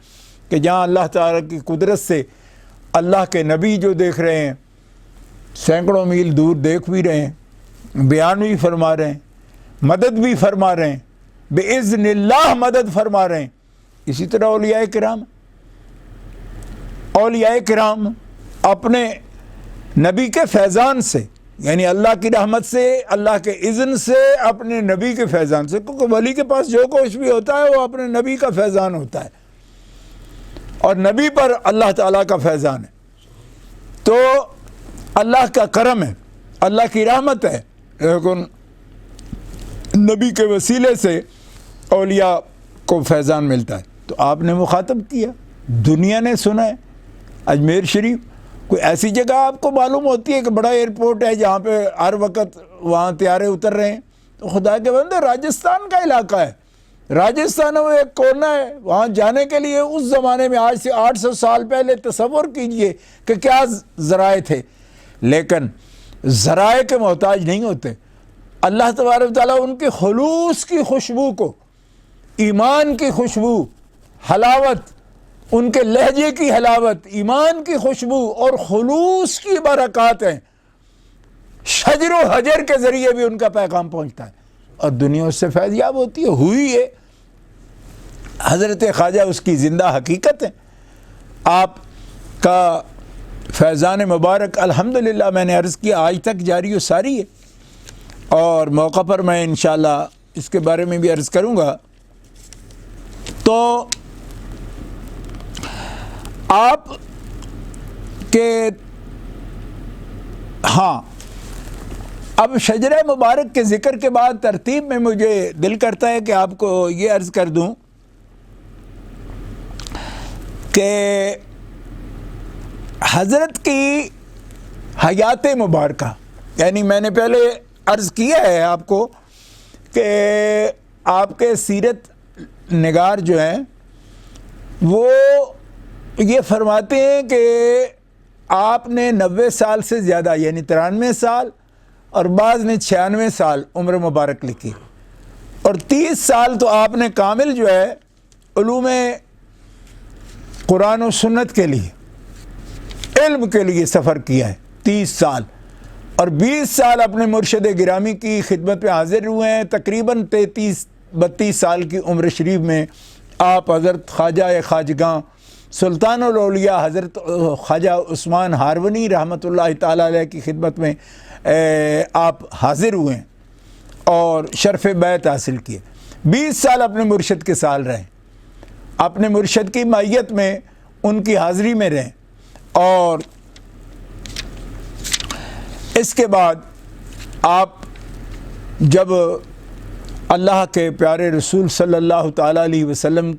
کہ جہاں اللہ تعالیٰ کی قدرت سے اللہ کے نبی جو دیکھ رہے ہیں، سینکڑوں میل دور دیکھ بھی رہے ہیں، بیان بھی فرما رہے ہیں، مدد بھی فرما رہے ہیں، بِإِذْنِ اللہ مدد فرما رہے ہیں۔ اسی طرح اولیاء کرام اپنے نبی کے فیضان سے، یعنی اللہ کی رحمت سے، اللہ کے اذن سے، اپنے نبی کے فیضان سے، کیونکہ ولی کے پاس جو کچھ بھی ہوتا ہے وہ اپنے نبی کا فیضان ہوتا ہے۔ اور نبی پر اللہ تعالیٰ کا فیضان ہے. تو اللہ کا کرم ہے, اللہ کی رحمت ہے, لیکن نبی کے وسیلے سے اولیاء کو فیضان ملتا ہے. تو آپ نے مخاطب کیا, دنیا نے سنا ہے. اجمیر شریف کوئی ایسی جگہ آپ کو معلوم ہوتی ہے کہ بڑا ایئرپورٹ ہے جہاں پہ ہر وقت وہاں طیارے اتر رہے ہیں؟ تو خدا کے بندے راجستھان کا علاقہ ہے, راجستھان وہ ایک کونا ہے, وہاں جانے کے لیے اس زمانے میں آج سے 800 سال پہلے تصور کیجئے کہ کیا ذرائع تھے. لیکن ذرائع کے محتاج نہیں ہوتے. اللہ تبارک و تعالیٰ ان کے خلوص کی خوشبو کو, ایمان کی خوشبو, حلاوت, ان کے لہجے کی حلاوت, ایمان کی خوشبو اور خلوص کی برکات ہیں. شجر و حجر کے ذریعے بھی ان کا پیغام پہنچتا ہے اور دنیا اس سے فیض یاب ہوتی ہے. ہوئی ہے حضرت خواجہ اس کی زندہ حقیقت ہے. آپ کا فیضان مبارک الحمدللہ میں نے عرض کیا آج تک جاری و ساری ہے, اور موقع پر میں انشاءاللہ اس کے بارے میں بھی عرض کروں گا. تو آپ کے ہاں اب شجرہ مبارک کے ذکر کے بعد ترتیب میں مجھے دل کرتا ہے کہ آپ کو یہ عرض کر دوں کہ حضرت کی حیات مبارکہ, یعنی میں نے پہلے عرض کیا ہے آپ کو کہ آپ کے سیرت نگار جو ہیں وہ یہ فرماتے ہیں کہ آپ نے 90 سال سے زیادہ یعنی 93 سال اور بعض نے 96 سال عمر مبارک لکھی, اور 30 سال تو آپ نے کامل جو ہے علوم قرآن و سنت کے لیے, علم کے لیے سفر کیا ہے 30 سال, اور 20 سال اپنے مرشد گرامی کی خدمت میں حاضر ہوئے ہیں. تقریباً 33-32 سال کی عمر شریف میں آپ حضرت خواجہ خواجگاں سلطان الاولیاء حضرت خواجہ عثمان ہارونی رحمۃ اللہ تعالیٰ علیہ کی خدمت میں آپ حاضر ہوئے ہیں اور شرف بیعت حاصل کیے. 20 سال اپنے مرشد کے سال رہے, اپنے مرشد کی معیت میں ان کی حاضری میں رہیں, اور اس کے بعد آپ جب اللہ کے پیارے رسول صلی اللہ تعالیٰ علیہ وسلم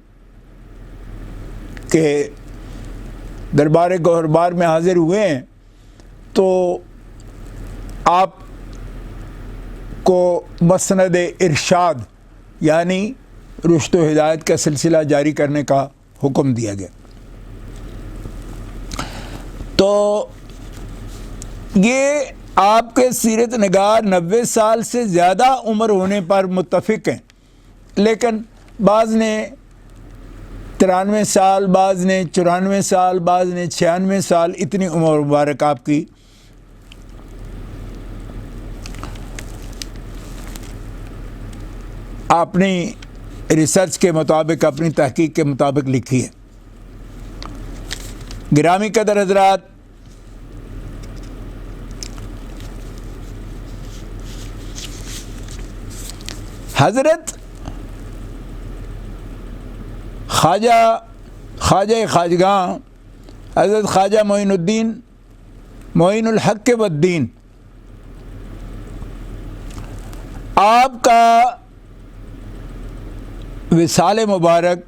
کے دربار گوہربار میں حاضر ہوئے ہیں تو آپ کو مسند ارشاد یعنی رشد و ہدایت کا سلسلہ جاری کرنے کا حکم دیا گیا. تو یہ آپ کے سیرت نگار 90 سال سے زیادہ عمر ہونے پر متفق ہیں, لیکن بعض نے 93 سال, بعض نے 94 سال, بعض نے 96 سال, اتنی عمر مبارک آپ کی اپنی ریسرچ کے مطابق, اپنی تحقیق کے مطابق لکھی ہے. گرامی قدر حضرات, حضرت خواجہ خواجگاں حضرت خواجہ معین الدین معین الحق والدین, آپ کا وصال مبارک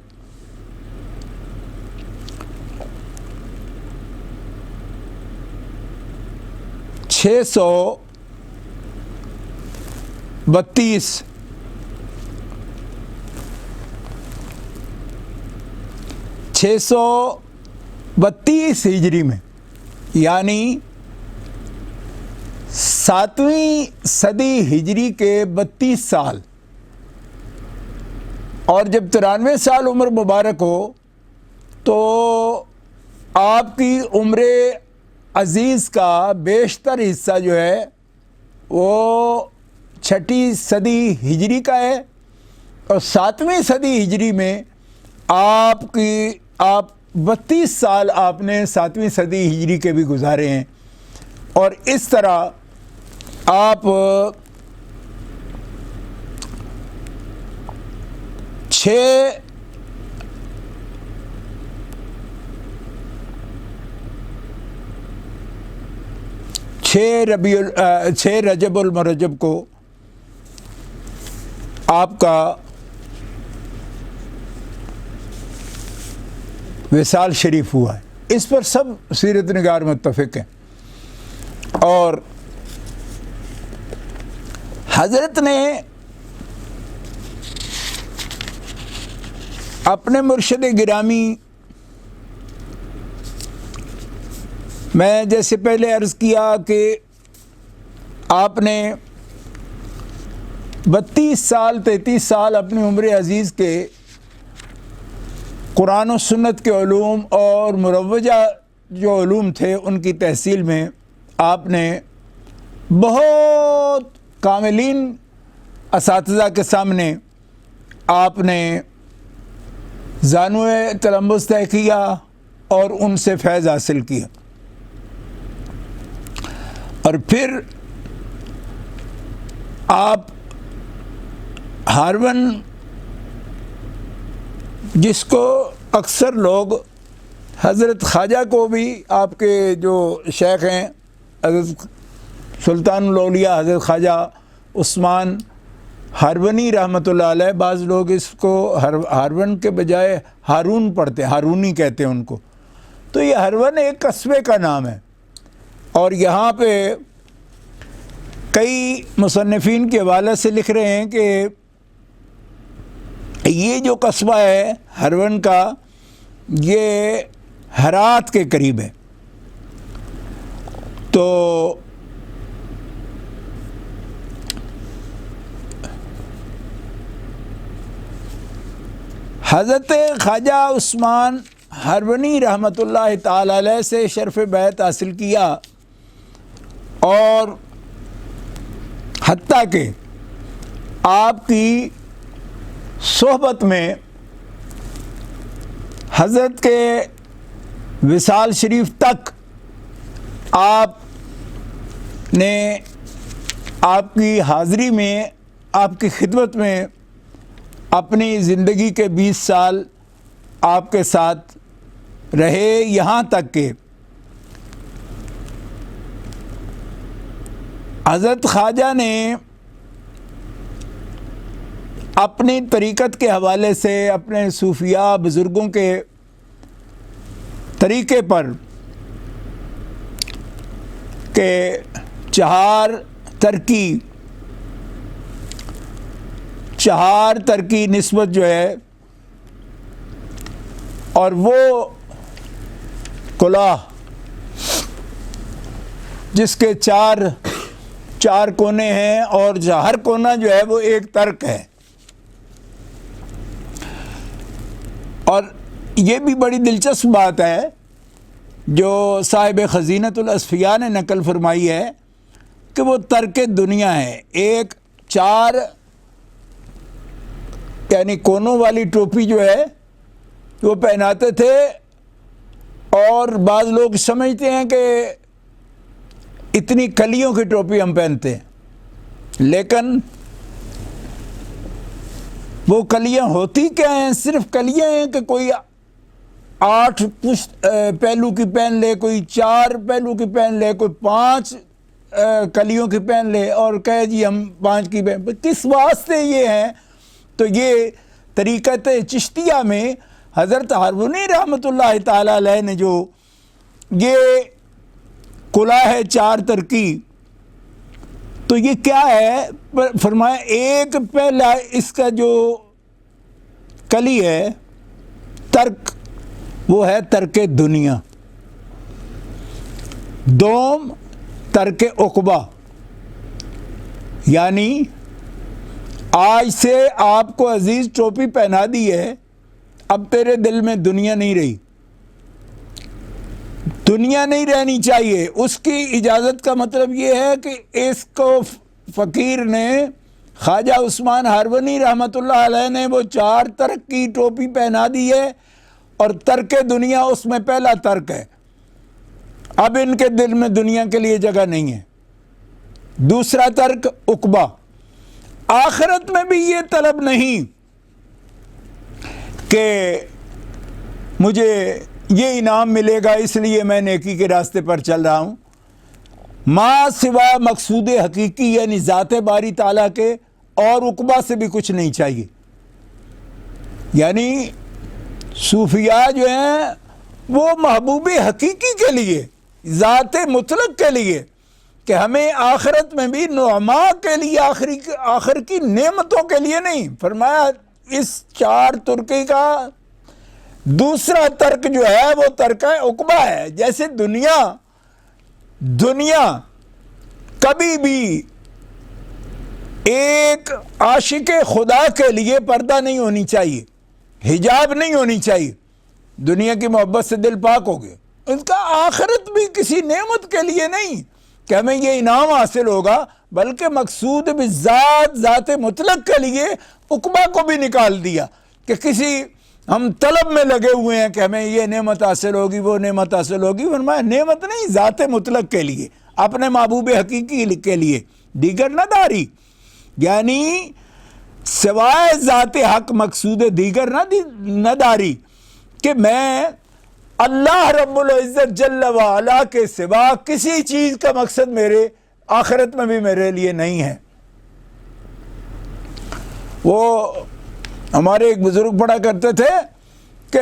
632 ہجری میں, یعنی 7ویں صدی ہجری کے 32 سال, اور جب 93 سال عمر مبارک ہو تو آپ کی عمر عزیز کا بیشتر حصہ جو ہے وہ 6ٹھی صدی ہجری کا ہے, اور 7ویں صدی ہجری میں آپ 32 سال آپ نے 7ویں صدی ہجری کے بھی گزارے ہیں. اور اس طرح آپ 6 6 رجب المرجب کو آپ کا وصال شریف ہوا ہے۔ اس پر سب سیرت نگار متفق ہیں، اور حضرت نے اپنے مرشد گرامی، میں جیسے پہلے عرض کیا کہ آپ نے 33 سال اپنی عمر عزیز کے قرآن و سنت کے علوم اور مروجہ جو علوم تھے ان کی تحصیل میں آپ نے بہت کاملین اساتذہ کے سامنے آپ نے زانوِ تلمذ طے کیا اور ان سے فیض حاصل کیا، اور پھر آپ ہارون، جس کو اکثر لوگ حضرت خواجہ کو بھی، آپ کے جو شیخ ہیں حضرت سلطان الاولیاء حضرت خواجہ عثمان ہارونی رحمۃ اللہ علیہ، بعض لوگ اس کو ہارون کے بجائے ہارون پڑھتے ہیں، ہارونی کہتے ہیں ان کو، تو یہ ہارون ایک قصبے کا نام ہے، اور یہاں پہ کئی مصنفین کے حوالے سے لکھ رہے ہیں کہ یہ جو قصبہ ہے ہارون کا، یہ ہرات کے قریب ہے۔ تو حضرت خواجہ عثمان ہارونی رحمۃ اللہ تعالی علیہ سے شرف بیعت حاصل کیا، اور حتیٰ کہ آپ کی صحبت میں حضرت کے وصال شریف تک آپ نے آپ کی حاضری میں، آپ کی خدمت میں اپنی زندگی کے 20 سال آپ کے ساتھ رہے، یہاں تک کہ حضرت خواجہ نے اپنی طریقت کے حوالے سے، اپنے صوفیاء بزرگوں کے طریقے پر کہ 4 ترکی نسبت جو ہے، اور وہ کلاه جس کے 4 کونے ہیں، اور ہر کونا جو ہے وہ ایک ترک ہے، اور یہ بھی بڑی دلچسپ بات ہے جو صاحب خزینۃ الاصفیاء نے نقل فرمائی ہے کہ وہ ترک دنیا ہے۔ ایک 4 یعنی کونوں والی ٹوپی جو ہے وہ پہناتے تھے، اور بعض لوگ سمجھتے ہیں کہ اتنی کلیوں کی ٹوپی ہم پہنتے ہیں، لیکن وہ کلیاں ہوتی کیا ہیں؟ صرف کلیاں ہیں کہ کوئی 8 پہلو کی پہن لے، کوئی 4 پہلو کی پہن لے، کوئی 5 کلیوں کی پہن لے، اور کہے جی ہم 5 کی پہن، کس واسطے یہ ہیں؟ تو یہ طریقت چشتیہ میں حضرت ہارونی رحمۃ اللہ تعالی علیہ نے جو یہ کلاه ہے 4 ترکی، تو یہ کیا ہے؟ فرمایا ایک پہلا اس کا جو کلی ہے ترک، وہ ہے ترک دنیا، دوم ترک عقبہ، یعنی آج سے آپ کو عزیز ٹوپی پہنا دی ہے، اب تیرے دل میں دنیا نہیں رہی، دنیا نہیں رہنی چاہیے۔ اس کی اجازت کا مطلب یہ ہے کہ اس کو فقیر نے، خواجہ عثمان ہارونی رحمۃ اللہ علیہ نے وہ 4 ترک کی ٹوپی پہنا دی ہے، اور ترک دنیا اس میں پہلا ترک ہے، اب ان کے دل میں دنیا کے لیے جگہ نہیں ہے۔ دوسرا ترک عقبہ، آخرت میں بھی یہ طلب نہیں کہ مجھے یہ انعام ملے گا اس لیے میں نیکی کے راستے پر چل رہا ہوں، ما سوا مقصود حقیقی یعنی ذات باری تعالیٰ کے اور عقبہ سے بھی کچھ نہیں چاہیے. یعنی صوفیاء جو ہیں وہ محبوب حقیقی کے لیے، ذات مطلق کے لیے، کہ ہمیں آخرت میں بھی نعما کے لیے، آخر کی نعمتوں کے لیے نہیں. فرمایا اس 4 ترکی کا دوسرا ترک جو ہے وہ ترک عقبہ ہے. جیسے دنیا کبھی بھی ایک عاشق خدا کے لیے پردہ نہیں ہونی چاہیے، حجاب نہیں ہونی چاہیے. دنیا کی محبت سے دل پاک ہو گیا. اس کا آخرت بھی کسی نعمت کے لیے نہیں کہ ہمیں یہ انعام حاصل ہوگا، بلکہ مقصود بالذات، ذات مطلق کے لیے عقبہ کو بھی نکال دیا کہ کسی ہم طلب میں لگے ہوئے ہیں کہ ہمیں یہ نعمت حاصل ہوگی، وہ نعمت حاصل ہوگی. فرمایا نعمت نہیں، ذات مطلق کے لیے، اپنے محبوب حقیقی کے لیے. دیگر نہ داری یعنی سوائے ذات حق مقصود دیگر نہ داری، کہ میں اللہ رب العزت جل وعلا کے سوا کسی چیز کا مقصد میرے آخرت میں بھی میرے لیے نہیں ہے. وہ ہمارے ایک بزرگ پڑھا کرتے تھے کہ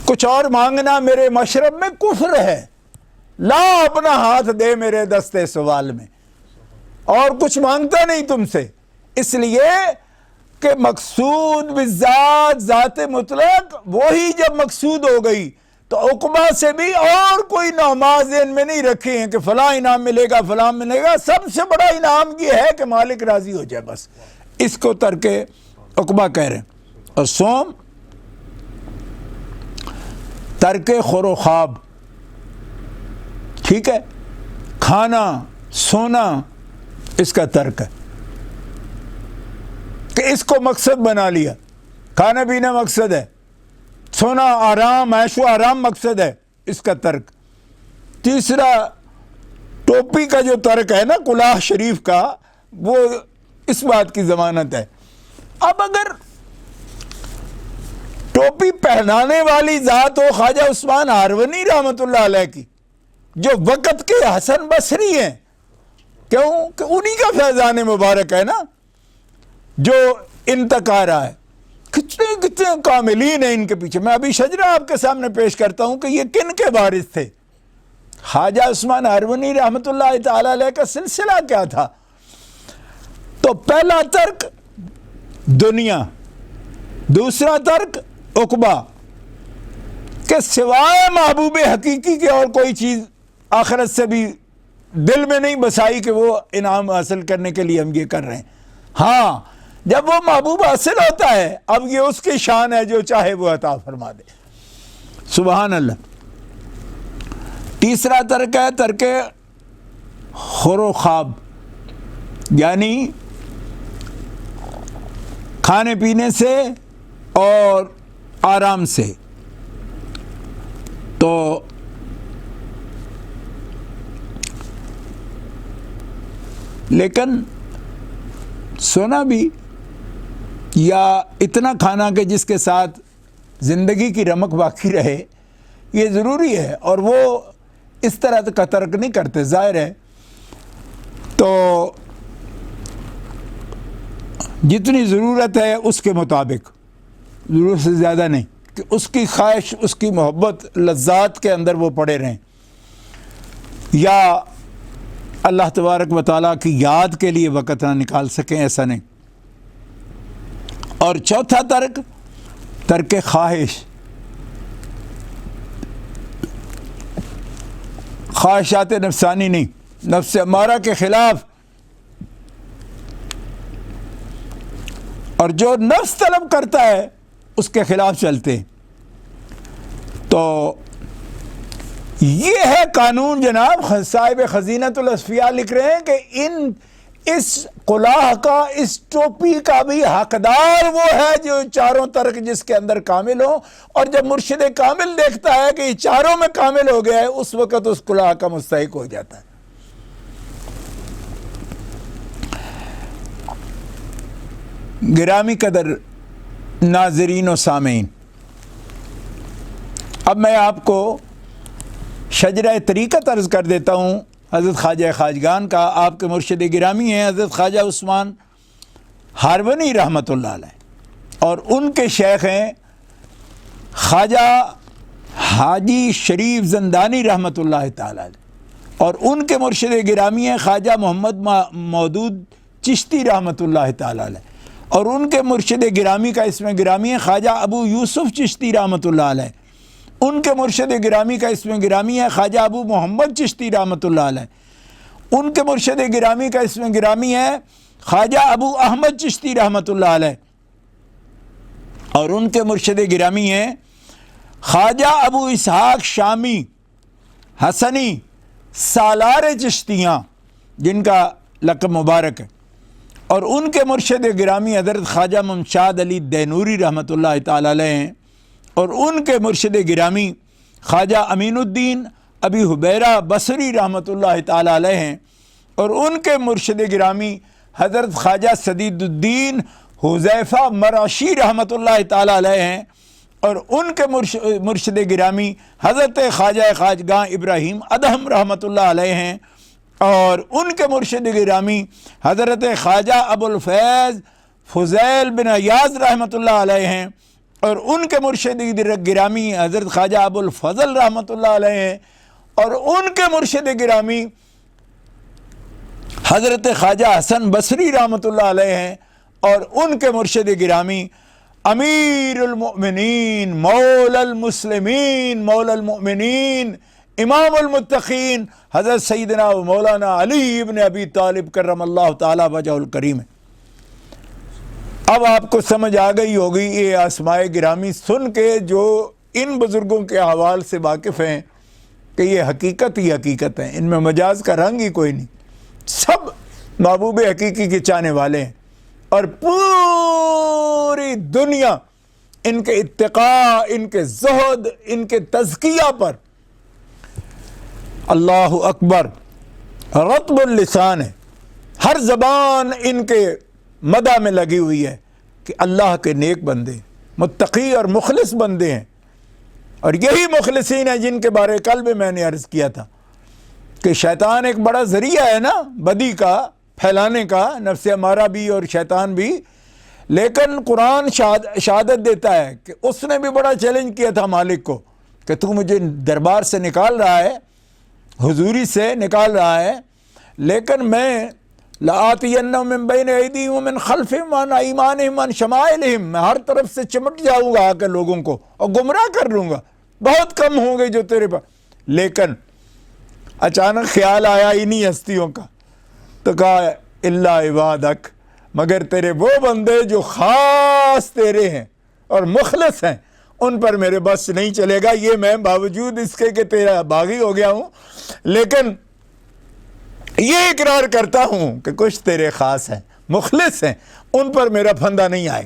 کچھ اور مانگنا میرے مشرب میں کفر ہے، لا اپنا ہاتھ دے میرے دستے سوال میں، اور کچھ مانگتا نہیں تم سے. اس لیے کہ مقصود بالذات، ذات مطلق، وہی جب مقصود ہو گئی تو عقبہ سے بھی اور کوئی نعماز ذہن میں نہیں رکھے ہیں کہ فلاں انعام ملے گا، فلاں ملے گا. سب سے بڑا انعام یہ ہے کہ مالک راضی ہو جائے، بس اس کو ترک عقبہ کہہ رہے ہیں. اور سوم ترک خور و خواب، ٹھیک ہے، کھانا سونا اس کا ترک ہے کہ اس کو مقصد بنا لیا. کھانا پینا مقصد ہے، سونا آرام، عیش و آرام مقصد ہے، اس کا ترک. تیسرا ٹوپی کا جو ترک ہے نا کلاه شریف کا، وہ اس بات کی ضمانت ہے. اب اگر ٹوپی پہنانے والی ذات ہو خواجہ عثمان ہارونی رحمۃ اللہ علیہ کی، جو وقت کے حسن بصری ہیں، کیوں کہ انہی کا فیضان مبارک ہے نا جو انتقا رہا ہے. کتنے کاملین ہیں ان کے پیچھے. میں ابھی شجرہ آپ کے سامنے پیش کرتا ہوں کہ یہ کن کے وارث تھے. خواجہ عثمان ہارونی رحمۃ اللہ تعالی علیہ کا سلسلہ کیا تھا؟ تو پہلا ترک دنیا، دوسرا ترک عقبہ، کہ سوائے محبوب حقیقی کے اور کوئی چیز آخرت سے بھی دل میں نہیں بسائی کہ وہ انعام حاصل کرنے کے لیے ہم یہ کر رہے ہیں. ہاں جب وہ محبوب حاصل ہوتا ہے اب یہ اس کی شان ہے، جو چاہے وہ عطا فرما دے. سبحان اللہ. تیسرا ترک ہے ترک خور و خواب، یعنی کھانے پینے سے اور آرام سے. تو لیکن سونا بھی یا اتنا کھانا کہ جس کے ساتھ زندگی کی رمق باقی رہے، یہ ضروری ہے، اور وہ اس طرح کا ترک نہیں کرتے، ظاہر ہے. تو جتنی ضرورت ہے اس کے مطابق، ضرورت سے زیادہ نہیں کہ اس کی خواہش، اس کی محبت، لذات کے اندر وہ پڑے رہیں، یا اللہ تبارک و تعالیٰ کی یاد کے لیے وقت نہ نکال سکیں، ایسا نہیں. اور چوتھا ترک خواہش، خواہشات نفسانی نہیں، نفس امارہ کے خلاف. اور جو نفس طلب کرتا ہے اس کے خلاف چلتے. تو یہ ہے قانون. جناب صاحب خزینۃ الاصفیاء لکھ رہے ہیں کہ اس کلاه کا، اس ٹوپی کا بھی حقدار وہ ہے جو چاروں ترک جس کے اندر کامل ہو. اور جب مرشد کامل دیکھتا ہے کہ یہ چاروں میں کامل ہو گیا ہے، اس وقت اس کلاه کا مستحق ہو جاتا ہے. گرامی قدر ناظرین و سامعین، اب میں آپ کو شجرہ طریقت عرض کر دیتا ہوں حضرت خواجہ خواجگان کا. آپ کے مرشد گرامی ہیں حضرت خواجہ عثمان ہارونی رحمۃ اللہ علیہ، اور ان کے شیخ ہیں خواجہ حاجی شریف زندانی رحمۃ اللہ تعالی علیہ، اور ان کے مرشد گرامی ہیں خواجہ محمد مودود چشتی رحمۃ اللہ تعالی علیہ، اور ان کے مرشد گرامی کا اسم گرامی ہے خواجہ ابو یوسف چشتی رحمۃ اللہ علیہ. ان کے مرشد گرامی کا اسم گرامی ہے خواجہ ابو محمد چشتی رحمۃ اللہ علیہ. ان کے مرشد گرامی کا اسم گرامی ہے خواجہ ابو احمد چشتی رحمۃ اللہ علیہ، اور ان کے مرشد گرامی ہیں خواجہ ابو اسحاق شامی حسنی سالار چشتیاں، جن کا لقب مبارک ہے، اور ان کے مرشد گرامی حضرت خواجہ ممشاد علی دینوری رحمۃ اللہ تعالی علیہ ہیں، اور ان کے مرشد گرامی خواجہ امین الدین ابی حبیرہ بصری رحمۃ اللہ تعالی علیہ ہیں، اور ان کے مرشد گرامی حضرت خواجہ سدید الدین حذیفہ مراشی رحمۃ اللہ تعالی علیہ ہیں، اور ان کے مرشد گرامی حضرت خواجہ خواجگاں ابراہیم ادہم رحمۃ اللہ علیہ ہیں، اور ان کے مرشد گرامی حضرت خواجہ ابو الفیض فضیل بن ایاز رحمۃ اللہ علیہ ہیں، اور ان کے مرشد گرامی حضرت خواجہ ابو الفضل رحمۃ اللہ علیہ ہیں، اور ان کے مرشد گرامی حضرت خواجہ حسن بصری رحمۃ اللہ علیہ ہیں، اور ان کے مرشد گرامی امیر المؤمنین مولا المسلمین مولا المؤمنین امام المتقین حضرت سیدنا و مولانا علی ابن ابی طالب کرم اللہ تعالی وجہ الکریم ہے. اب آپ کو سمجھ آ گئی ہوگی یہ اسماء گرامی سن کے جو ان بزرگوں کے احوال سے واقف ہیں کہ یہ حقیقت ہی حقیقت ہیں، ان میں مجاز کا رنگ ہی کوئی نہیں، سب محبوب حقیقی کے چاہنے والے ہیں، اور پوری دنیا ان کے اتقاء، ان کے زہد، ان کے تزکیہ پر اللہ اکبر رطب اللسان ہے. ہر زبان ان کے مدح میں لگی ہوئی ہے کہ اللہ کے نیک بندے، متقی اور مخلص بندے ہیں، اور یہی مخلصین ہیں جن کے بارے کل بھی میں نے عرض کیا تھا کہ شیطان ایک بڑا ذریعہ ہے نا بدی کا پھیلانے کا، نفس امارہ بھی اور شیطان بھی، لیکن قرآن شہادت دیتا ہے کہ اس نے بھی بڑا چیلنج کیا تھا مالک کو کہ تو مجھے دربار سے نکال رہا ہے، حضوری سے نکال رہا ہے، لیکن میں لآتینہم من بین ایدیہم ومن خلفہم وعن ایمانہم وعن شمائلہم، میں ہر طرف سے چمٹ جاؤں گا آ کے لوگوں کو اور گمراہ کر لوں گا، بہت کم ہوں گے جو تیرے پاس. لیکن اچانک خیال آیا انہی ہستیوں کا، تو کہا الا عبادک، مگر تیرے وہ بندے جو خاص تیرے ہیں اور مخلص ہیں، ان پر میرے بس نہیں چلے گا. یہ میں باوجود اس کے کہ تیرا باغی ہو گیا ہوں، لیکن یہ اقرار کرتا ہوں کہ کچھ تیرے خاص ہیں، مخلص ہیں، ان پر میرا پھندہ نہیں آئے،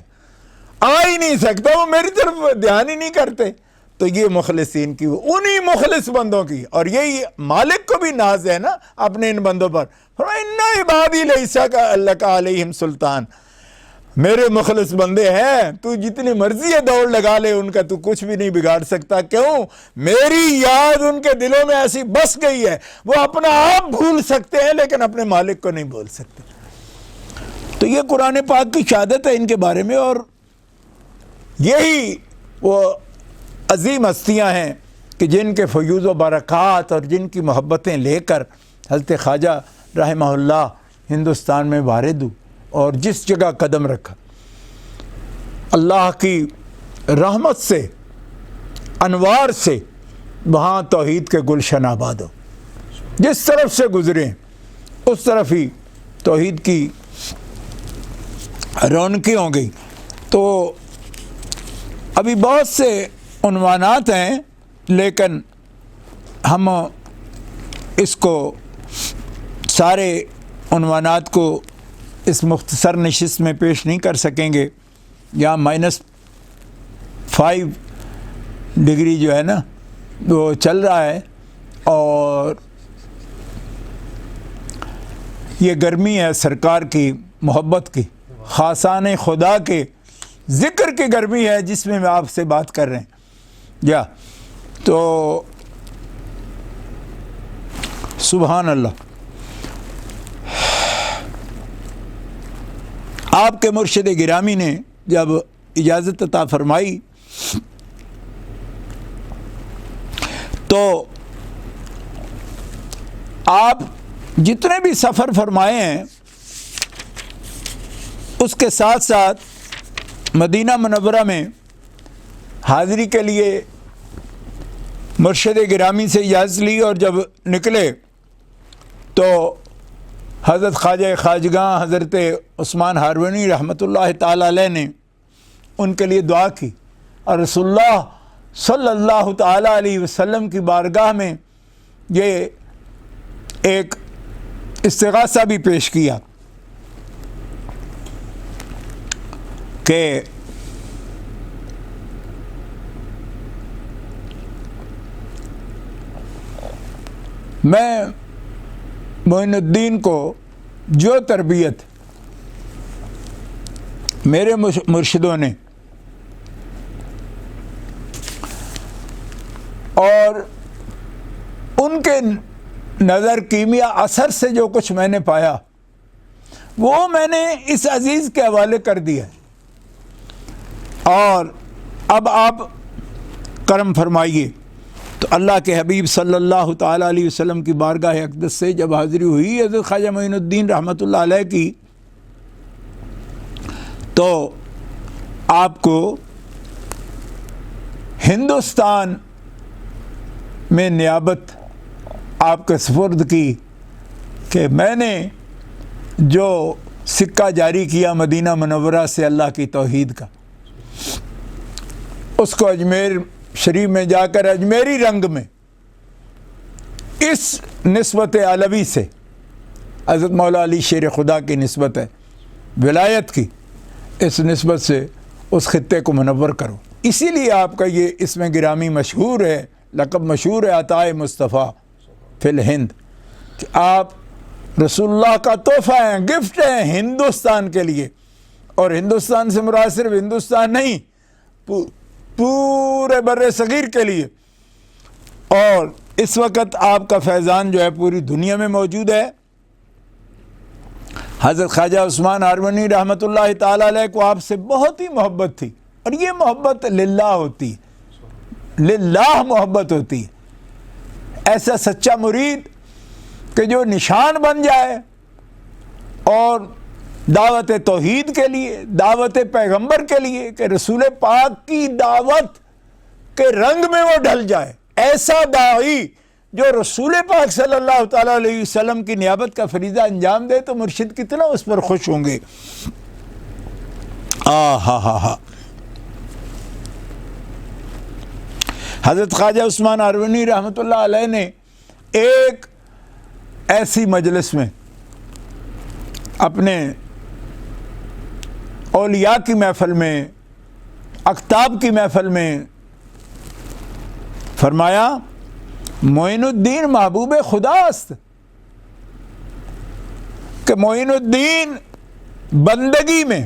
آ ہی نہیں سکتا، وہ میری طرف دھیان ہی نہیں کرتے. تو یہ مخلصین کی، انہی مخلص بندوں کی، اور یہی مالک کو بھی ناز ہے نا اپنے ان بندوں پر. اِنَّ عِبَادِي لَيْسَ لَكَ عَلَيْهِمْ سُلطان، میرے مخلص بندے ہیں، تو جتنی مرضی ہے دوڑ لگا لے ان کا، تو کچھ بھی نہیں بگاڑ سکتا. کیوں؟ میری یاد ان کے دلوں میں ایسی بس گئی ہے، وہ اپنا آپ بھول سکتے ہیں لیکن اپنے مالک کو نہیں بھول سکتے. تو یہ قرآن پاک کی شہادت ہے ان کے بارے میں، اور یہی وہ عظیم ہستیاں ہیں کہ جن کے فیوض و برکات اور جن کی محبتیں لے کر حضرت خواجہ رحمہ اللہ ہندوستان میں وارد ہوئے، اور جس جگہ قدم رکھا اللہ کی رحمت سے، انوار سے، وہاں توحید کے گلشن آباد ہو. جس طرف سے گزرے اس طرف ہی توحید کی رونقیں ہو گئی. تو ابھی بہت سے عنوانات ہیں، لیکن ہم اس کو سارے عنوانات کو اس مختصر نشست میں پیش نہیں کر سکیں گے. یہاں -5 ڈگری جو ہے نا وہ چل رہا ہے، اور یہ گرمی ہے سرکار کی محبت کی، خاصان خدا کے ذکر کی گرمی ہے جس میں آپ سے بات کر رہے ہیں. تو سبحان اللہ۔ آپ کے مرشد گرامی نے جب اجازت عطا فرمائی تو آپ جتنے بھی سفر فرمائے ہیں اس کے ساتھ ساتھ مدینہ منورہ میں حاضری کے لیے مرشد گرامی سے اجازت لی، اور جب نکلے تو حضرت خواجہ خواجگاں حضرت عثمان ہارونی رحمۃ اللہ تعالی علیہ نے ان کے لیے دعا کی، اور رسول اللہ صلی اللہ تعالی علیہ وسلم کی بارگاہ میں یہ ایک استغاثہ بھی پیش کیا کہ میں معین الدین کو جو تربیت میرے مرشدوں نے اور ان کے نظر کیمیا اثر سے جو کچھ میں نے پایا وہ میں نے اس عزیز کے حوالے کر دیا، اور اب آپ کرم فرمائیے۔ تو اللہ کے حبیب صلی اللہ تعالیٰ علیہ وسلم کی بارگاہ اقدس سے جب حاضری ہوئی حضرت خواجہ معین الدین رحمۃ اللہ علیہ کی، تو آپ کو ہندوستان میں نیابت آپ کے سپرد کی کہ میں نے جو سکہ جاری کیا مدینہ منورہ سے اللہ کی توحید کا، اس کو اجمیر شریف میں جا کر اجمیری رنگ میں اس نسبت علوی سے، حضرت مولا علی شیر خدا کی نسبت ہے، ولایت کی، اس نسبت سے اس خطے کو منور کرو۔ اسی لیے آپ کا یہ اسم گرامی مشہور ہے، لقب مشہور ہے عطائے مصطفیٰ فی الہند، کہ آپ رسول اللہ کا تحفہ ہیں، گفٹ ہیں ہندوستان کے لیے، اور ہندوستان سے مراد صرف ہندوستان نہیں، پورے بر صغیر کے لیے۔ اور اس وقت آپ کا فیضان جو ہے پوری دنیا میں موجود ہے۔ حضرت خواجہ عثمان ہارونی رحمۃ اللہ تعالی علیہ کو آپ سے بہت ہی محبت تھی، اور یہ محبت للہ ہوتی ہے، للہ محبت ہوتی ہے۔ ایسا سچا مرید کہ جو نشان بن جائے اور دعوت توحید کے لیے، دعوت پیغمبر کے لیے، کہ رسول پاک کی دعوت کے رنگ میں وہ ڈھل جائے، ایسا داعی جو رسول پاک صلی اللہ تعالیٰ علیہ وسلم کی نیابت کا فریضہ انجام دے، تو مرشد کتنا اس پر خوش ہوں گے۔ حضرت خواجہ عثمان ہارونی رحمۃ اللہ علیہ نے ایک ایسی مجلس میں اپنے اولیاء کی محفل میں، اقطاب کی محفل میں فرمایا معین الدین محبوب خدا است، کہ معین الدین بندگی میں،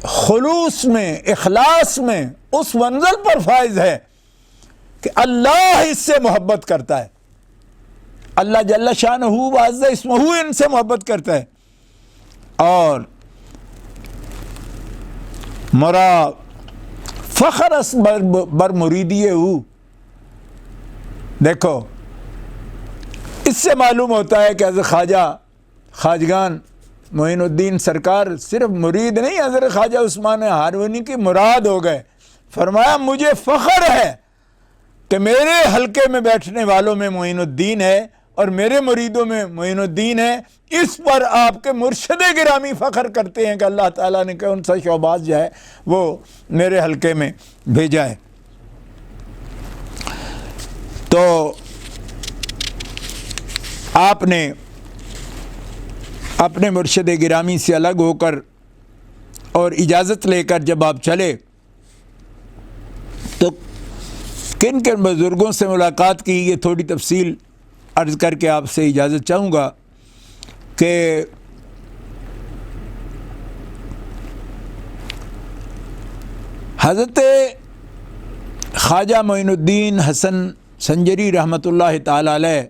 خلوص میں، اخلاص میں اس منزل پر فائز ہے کہ اللہ اس سے محبت کرتا ہے، اللہ جل شانہ وعز اسمہ ان سے محبت کرتا ہے، اور مرا فخر اس بر مریدی ہو۔ دیکھو اس سے معلوم ہوتا ہے کہ حضرت خواجہ خواجگان معین الدین سرکار صرف مرید نہیں، حضرت خواجہ عثمان ہارونی کی مراد ہو گئے۔ فرمایا مجھے فخر ہے کہ میرے حلقے میں بیٹھنے والوں میں معین الدین ہے، اور میرے مریدوں میں معین الدین ہے۔ اس پر آپ کے مرشد گرامی فخر کرتے ہیں کہ اللہ تعالیٰ نے کون سا شعباز جو ہے وہ میرے حلقے میں بھیجا ہے۔ تو آپ نے اپنے مرشد گرامی سے الگ ہو کر اور اجازت لے کر جب آپ چلے تو کن کن بزرگوں سے ملاقات کی، یہ تھوڑی تفصیل عرض کر کے آپ سے اجازت چاہوں گا کہ حضرت خواجہ معین الدین حسن سنجری رحمۃ اللہ تعالی علیہ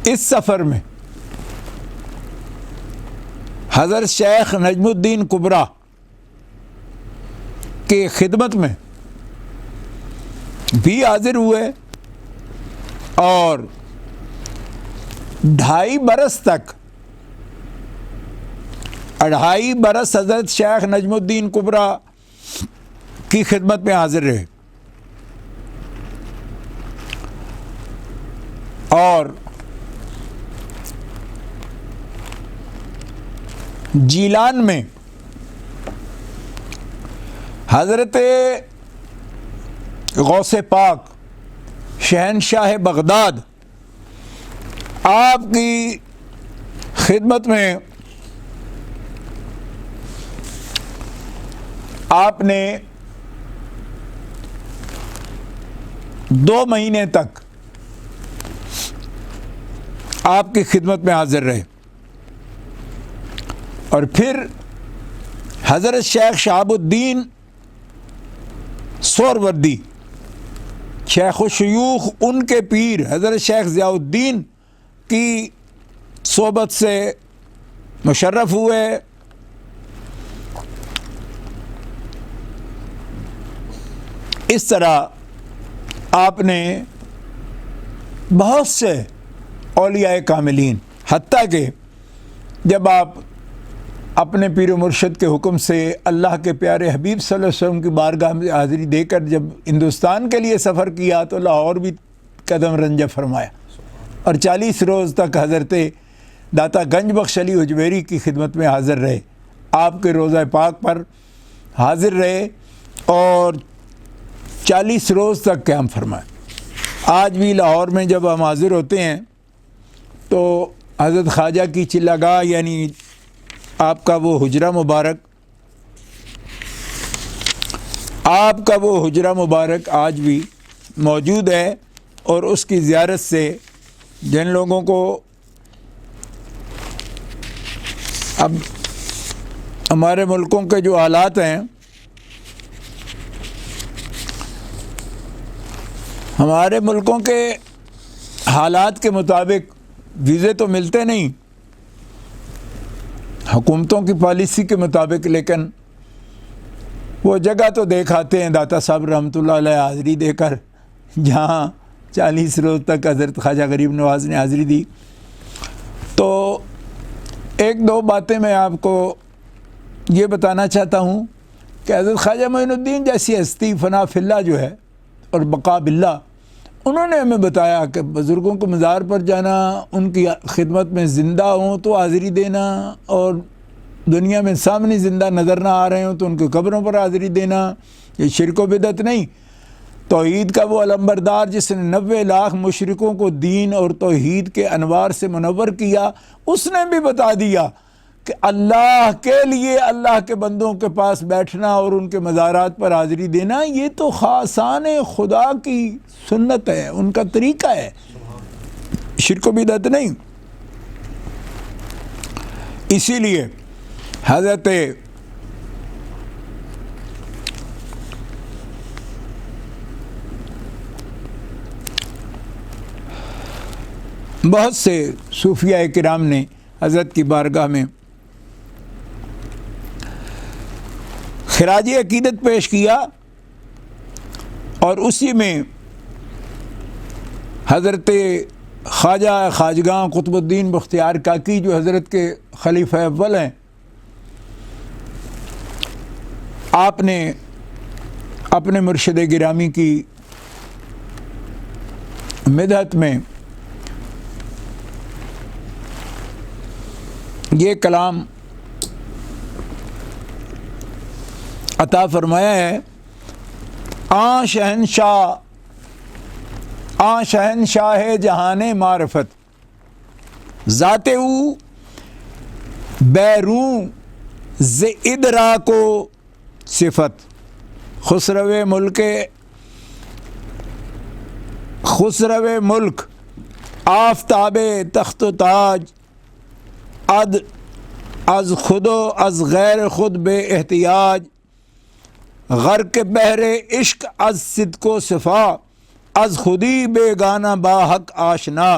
اس سفر میں حضرت شیخ نجم الدین کبریٰ کی خدمت میں بھی حاضر ہوئے اور 2.5 برس تک 2.5 برس حضرت شیخ نجم الدین کبریٰ کی خدمت میں حاضر رہے اور جیلان میں حضرت غوث پاک شہنشاہ بغداد آپ کی خدمت میں آپ نے 2 مہینے تک آپ کی خدمت میں حاضر رہے اور پھر حضرت شیخ شہاب الدین سہروردی شیخ الشیوخ ان کے پیر حضرت شیخ ضیاء الدین کی صحبت سے مشرف ہوئے. اس طرح آپ نے بہت سے اولیاء کاملین، حتیٰ کہ جب آپ اپنے پیر و مرشد کے حکم سے اللہ کے پیارے حبیب صلی اللہ علیہ وسلم کی بارگاہ میں حاضری دے کر جب ہندوستان کے لیے سفر کیا تو لاہور بھی قدم رنجہ فرمایا اور 40 روز تک حضرت داتا گنج بخش علی اجمیری کی خدمت میں حاضر رہے، آپ کے روضہ پاک پر حاضر رہے اور 40 روز تک قیام فرمائے. آج بھی لاہور میں جب ہم حاضر ہوتے ہیں تو حضرت خواجہ کی چلاگاہ یعنی آپ کا وہ حجرہ مبارک آج بھی موجود ہے اور اس کی زیارت سے جن لوگوں کو اب ہمارے ملکوں کے جو حالات ہیں، ہمارے ملکوں کے حالات کے مطابق ویزے تو ملتے نہیں حکومتوں کی پالیسی کے مطابق، لیکن وہ جگہ تو دیکھ آتے ہیں داتا صاحب رحمۃ اللہ علیہ حاضری دے کر، جہاں 40 روز تک حضرت خواجہ غریب نواز نے حاضری دی. تو 1-2 باتیں میں آپ کو یہ بتانا چاہتا ہوں کہ حضرت خواجہ معین الدین جیسی ہستی فنا فی اللہ جو ہے اور بقا باللہ، انہوں نے ہمیں بتایا کہ بزرگوں کو مزار پر جانا، ان کی خدمت میں زندہ ہوں تو حاضری دینا، اور دنیا میں سامنے زندہ نظر نہ آ رہے ہوں تو ان کی قبروں پر حاضری دینا. یہ شرک و بدعت نہیں، توحید کا وہ علمبردار جس نے 90 لاکھ مشرکوں کو دین اور توحید کے انوار سے منور کیا، اس نے بھی بتا دیا کہ اللہ کے لیے اللہ کے بندوں کے پاس بیٹھنا اور ان کے مزارات پر حاضری دینا یہ تو خاصان خدا کی سنت ہے، ان کا طریقہ ہے، شرک و بدعت نہیں. اسی لیے حضرت بہت سے صوفیاء کرام نے حضرت کی بارگاہ میں خراج عقیدت پیش کیا اور اسی میں حضرت خواجہ خواجگاں قطب الدین بختیار کاکی جو حضرت کے خلیفہ اول ہیں، آپ نے اپنے مرشد گرامی کی مدحت میں یہ کلام عطا فرمایا ہے: آن شہنشاہ جہان معرفت، ذات او بیرون ز ادراک و صفت، خسرو ملک آفتاب تخت و تاج، از خود و از غیر خود بے احتیاج، غرق بحر عشق از صدق و صفا، از خودی بیگانہ با حق آشنا.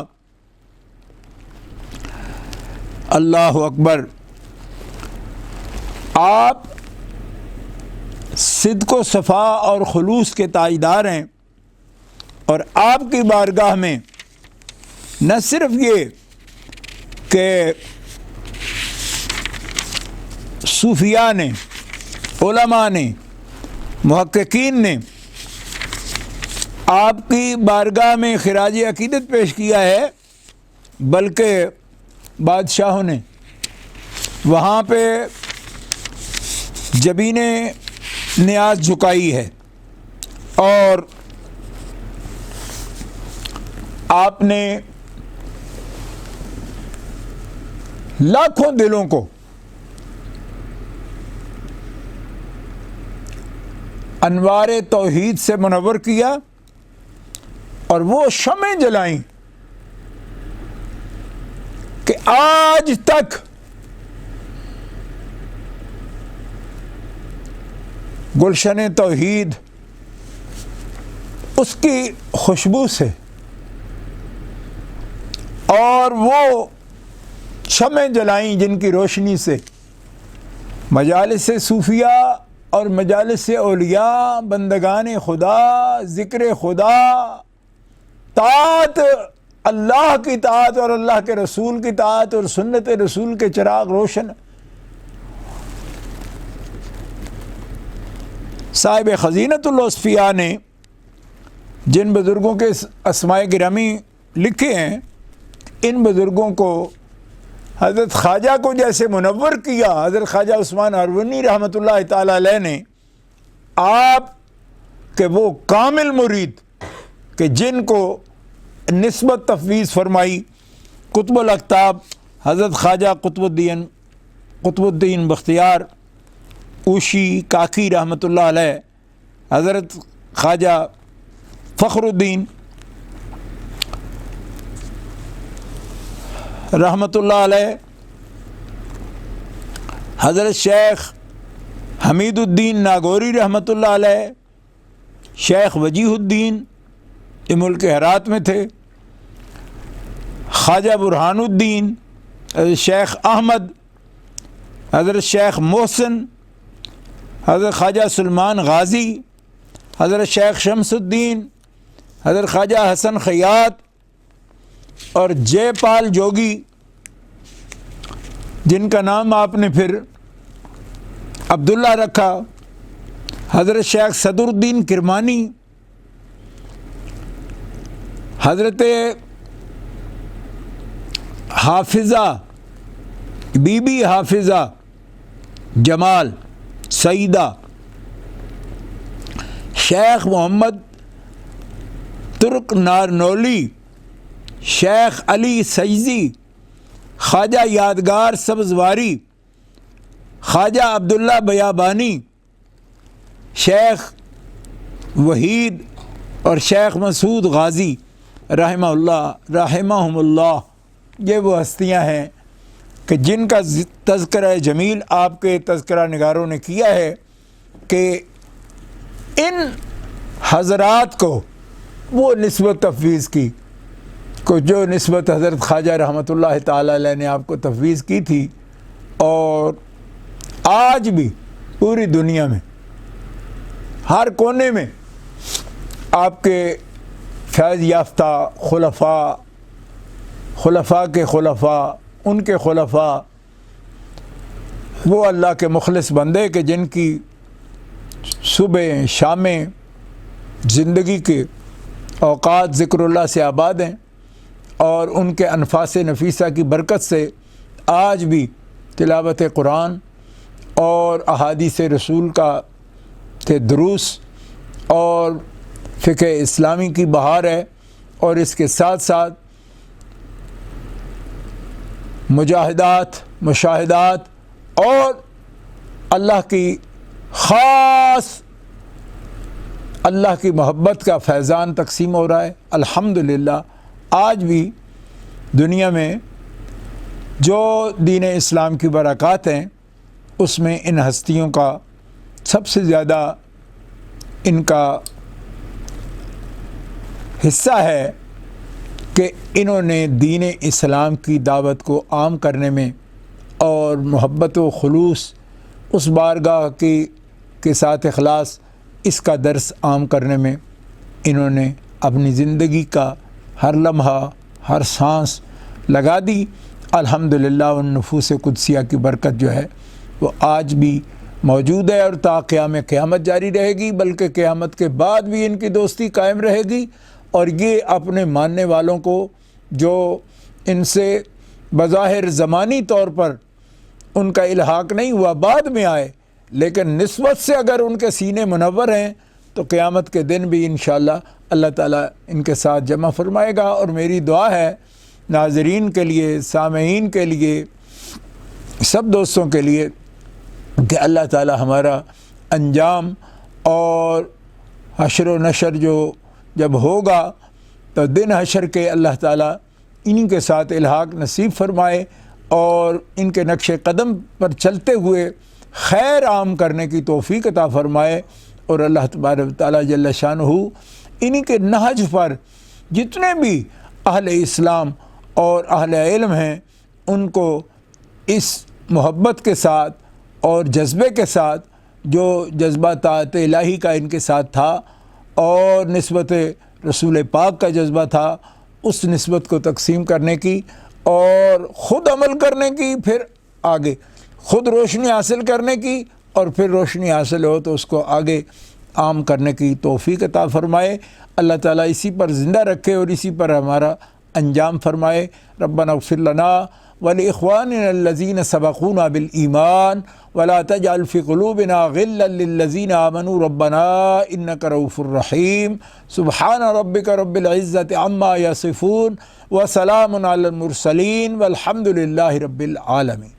اللہ اکبر۔ آپ صدق و صفا اور خلوص کے تاجدار ہیں، اور آپ کی بارگاہ میں نہ صرف یہ کہ صوفیاء نے، علماء نے، محققین نے آپ کی بارگاہ میں خراج عقیدت پیش کیا ہے، بلکہ بادشاہوں نے وہاں پہ جبین نیاز جھکائی ہے، اور آپ نے لاکھوں دلوں کو انوار توحید سے منور کیا، اور وہ شمع جلائیں کہ آج تک گلشن توحید اس کی خوشبو سے، اور وہ شمع جلائیں جن کی روشنی سے مجالس صوفیہ اور مجالس اولیاء، بندگان خدا، ذکر خدا، طاعت اللہ کی طاعت اور اللہ کے رسول کی طاعت اور سنت رسول کے چراغ روشن۔ صاحب خزینۃ الاصفیاء نے جن بزرگوں کے اسماء گرامی لکھے ہیں، ان بزرگوں کو حضرت خواجہ کو جیسے منور کیا حضرت خواجہ عثمان ہرونی رحمۃ اللہ تعالی علیہ نے، آپ کے وہ کامل مرید کہ جن کو نسبت تفویض فرمائی قطب الاقطاب حضرت خواجہ قطب الدین بختیار اوشی کاکی رحمۃ اللہ علیہ، حضرت خواجہ فخر الدین رحمۃ اللہ علیہ، حضرت شیخ حمید الدین ناگوری رحمۃ اللہ علیہ، شیخ وجیہ الدین یہ ملک ہرات میں تھے، خواجہ برہان الدین، حضرت شیخ احمد، حضرت شیخ محسن، حضرت خواجہ سلمان غازی، حضرت شیخ شمس الدین، حضرت خواجہ حسن خیاط، اور جے پال جوگی جن کا نام آپ نے پھر عبداللہ رکھا، حضرت شیخ صدر الدین کرمانی، حضرت حافظہ بی بی حافظہ جمال سعیدہ، شیخ محمد ترک نارنولی، شیخ علی سیزی، خواجہ یادگار سبزواری، خواجہ عبداللہ بیابانی، شیخ وحید اور شیخ مسعود غازی رحمہم اللہ، یہ وہ ہستیاں ہیں کہ جن کا تذکرہ جمیل آپ کے تذکرہ نگاروں نے کیا ہے کہ ان حضرات کو وہ نسبت تفویض کی کو جو نسبت حضرت خواجہ رحمۃ اللہ تعالی علیہ نے آپ کو تفویض کی تھی، اور آج بھی پوری دنیا میں ہر کونے میں آپ کے فیض یافتہ خلفاء کے خلفاء، ان کے خلفاء، وہ اللہ کے مخلص بندے کہ جن کی صبح شامیں زندگی کے اوقات ذکر اللہ سے آباد ہیں، اور ان کے انفاس نفیسہ کی برکت سے آج بھی تلاوت قرآن اور احادیث رسول کے دروس اور فقہ اسلامی کی بہار ہے، اور اس کے ساتھ ساتھ مجاہدات، مشاہدات اور اللہ کی خاص اللہ کی محبت کا فیضان تقسیم ہو رہا ہے۔ الحمدللہ آج بھی دنیا میں جو دین اسلام کی برکات ہیں، اس میں ان ہستیوں کا سب سے زیادہ ان کا حصہ ہے کہ انہوں نے دین اسلام کی دعوت کو عام کرنے میں اور محبت و خلوص اس بارگاہ کے ساتھ اخلاص، اس کا درس عام کرنے میں انہوں نے اپنی زندگی کا ہر لمحہ ہر سانس لگا دی۔ الحمدللہ ان نفوس قدسیہ کی برکت جو ہے وہ آج بھی موجود ہے اور تا قیام قیامت جاری رہے گی، بلکہ قیامت کے بعد بھی ان کی دوستی قائم رہے گی۔ اور یہ اپنے ماننے والوں کو جو ان سے بظاہر زمانی طور پر ان کا الحاق نہیں ہوا، بعد میں آئے، لیکن نسبت سے اگر ان کے سینے منور ہیں تو قیامت کے دن بھی انشاءاللہ اللہ تعالیٰ ان کے ساتھ جمع فرمائے گا۔ اور میری دعا ہے ناظرین کے لیے، سامعین کے لیے، سب دوستوں کے لیے کہ اللہ تعالیٰ ہمارا انجام اور حشر و نشر جب ہوگا تو دن حشر کے اللہ تعالیٰ انہی کے ساتھ الحاق نصیب فرمائے اور ان کے نقش قدم پر چلتے ہوئے خیر عام کرنے کی توفیق عطا فرمائے۔ اور اللہ تبارک و تعالیٰ جل شانہ انہی کے نہج پر جتنے بھی اہل اسلام اور اہل علم ہیں ان کو اس محبت کے ساتھ اور جذبے کے ساتھ جو جذبہ طاعت الہی کا ان کے ساتھ تھا اور نسبت رسول پاک کا جذبہ تھا، اس نسبت کو تقسیم کرنے کی اور خود عمل کرنے کی، پھر آگے خود روشنی حاصل کرنے کی، اور پھر روشنی حاصل ہو تو اس کو آگے عام کرنے کی توفیق عطا فرمائے۔ اللہ تعالیٰ اسی پر زندہ رکھے اور اسی پر ہمارا انجام فرمائے۔ ربنا اغفر لنا ولإخواننا الذين سبقونا بالإيمان ولا تجعل في قلوبنا غلا للذين آمنوا ربنا إنك رؤوف رحيم سبحان ربك رب العزة عما يصفون وسلام على المرسلين والحمد لله رب العالمين۔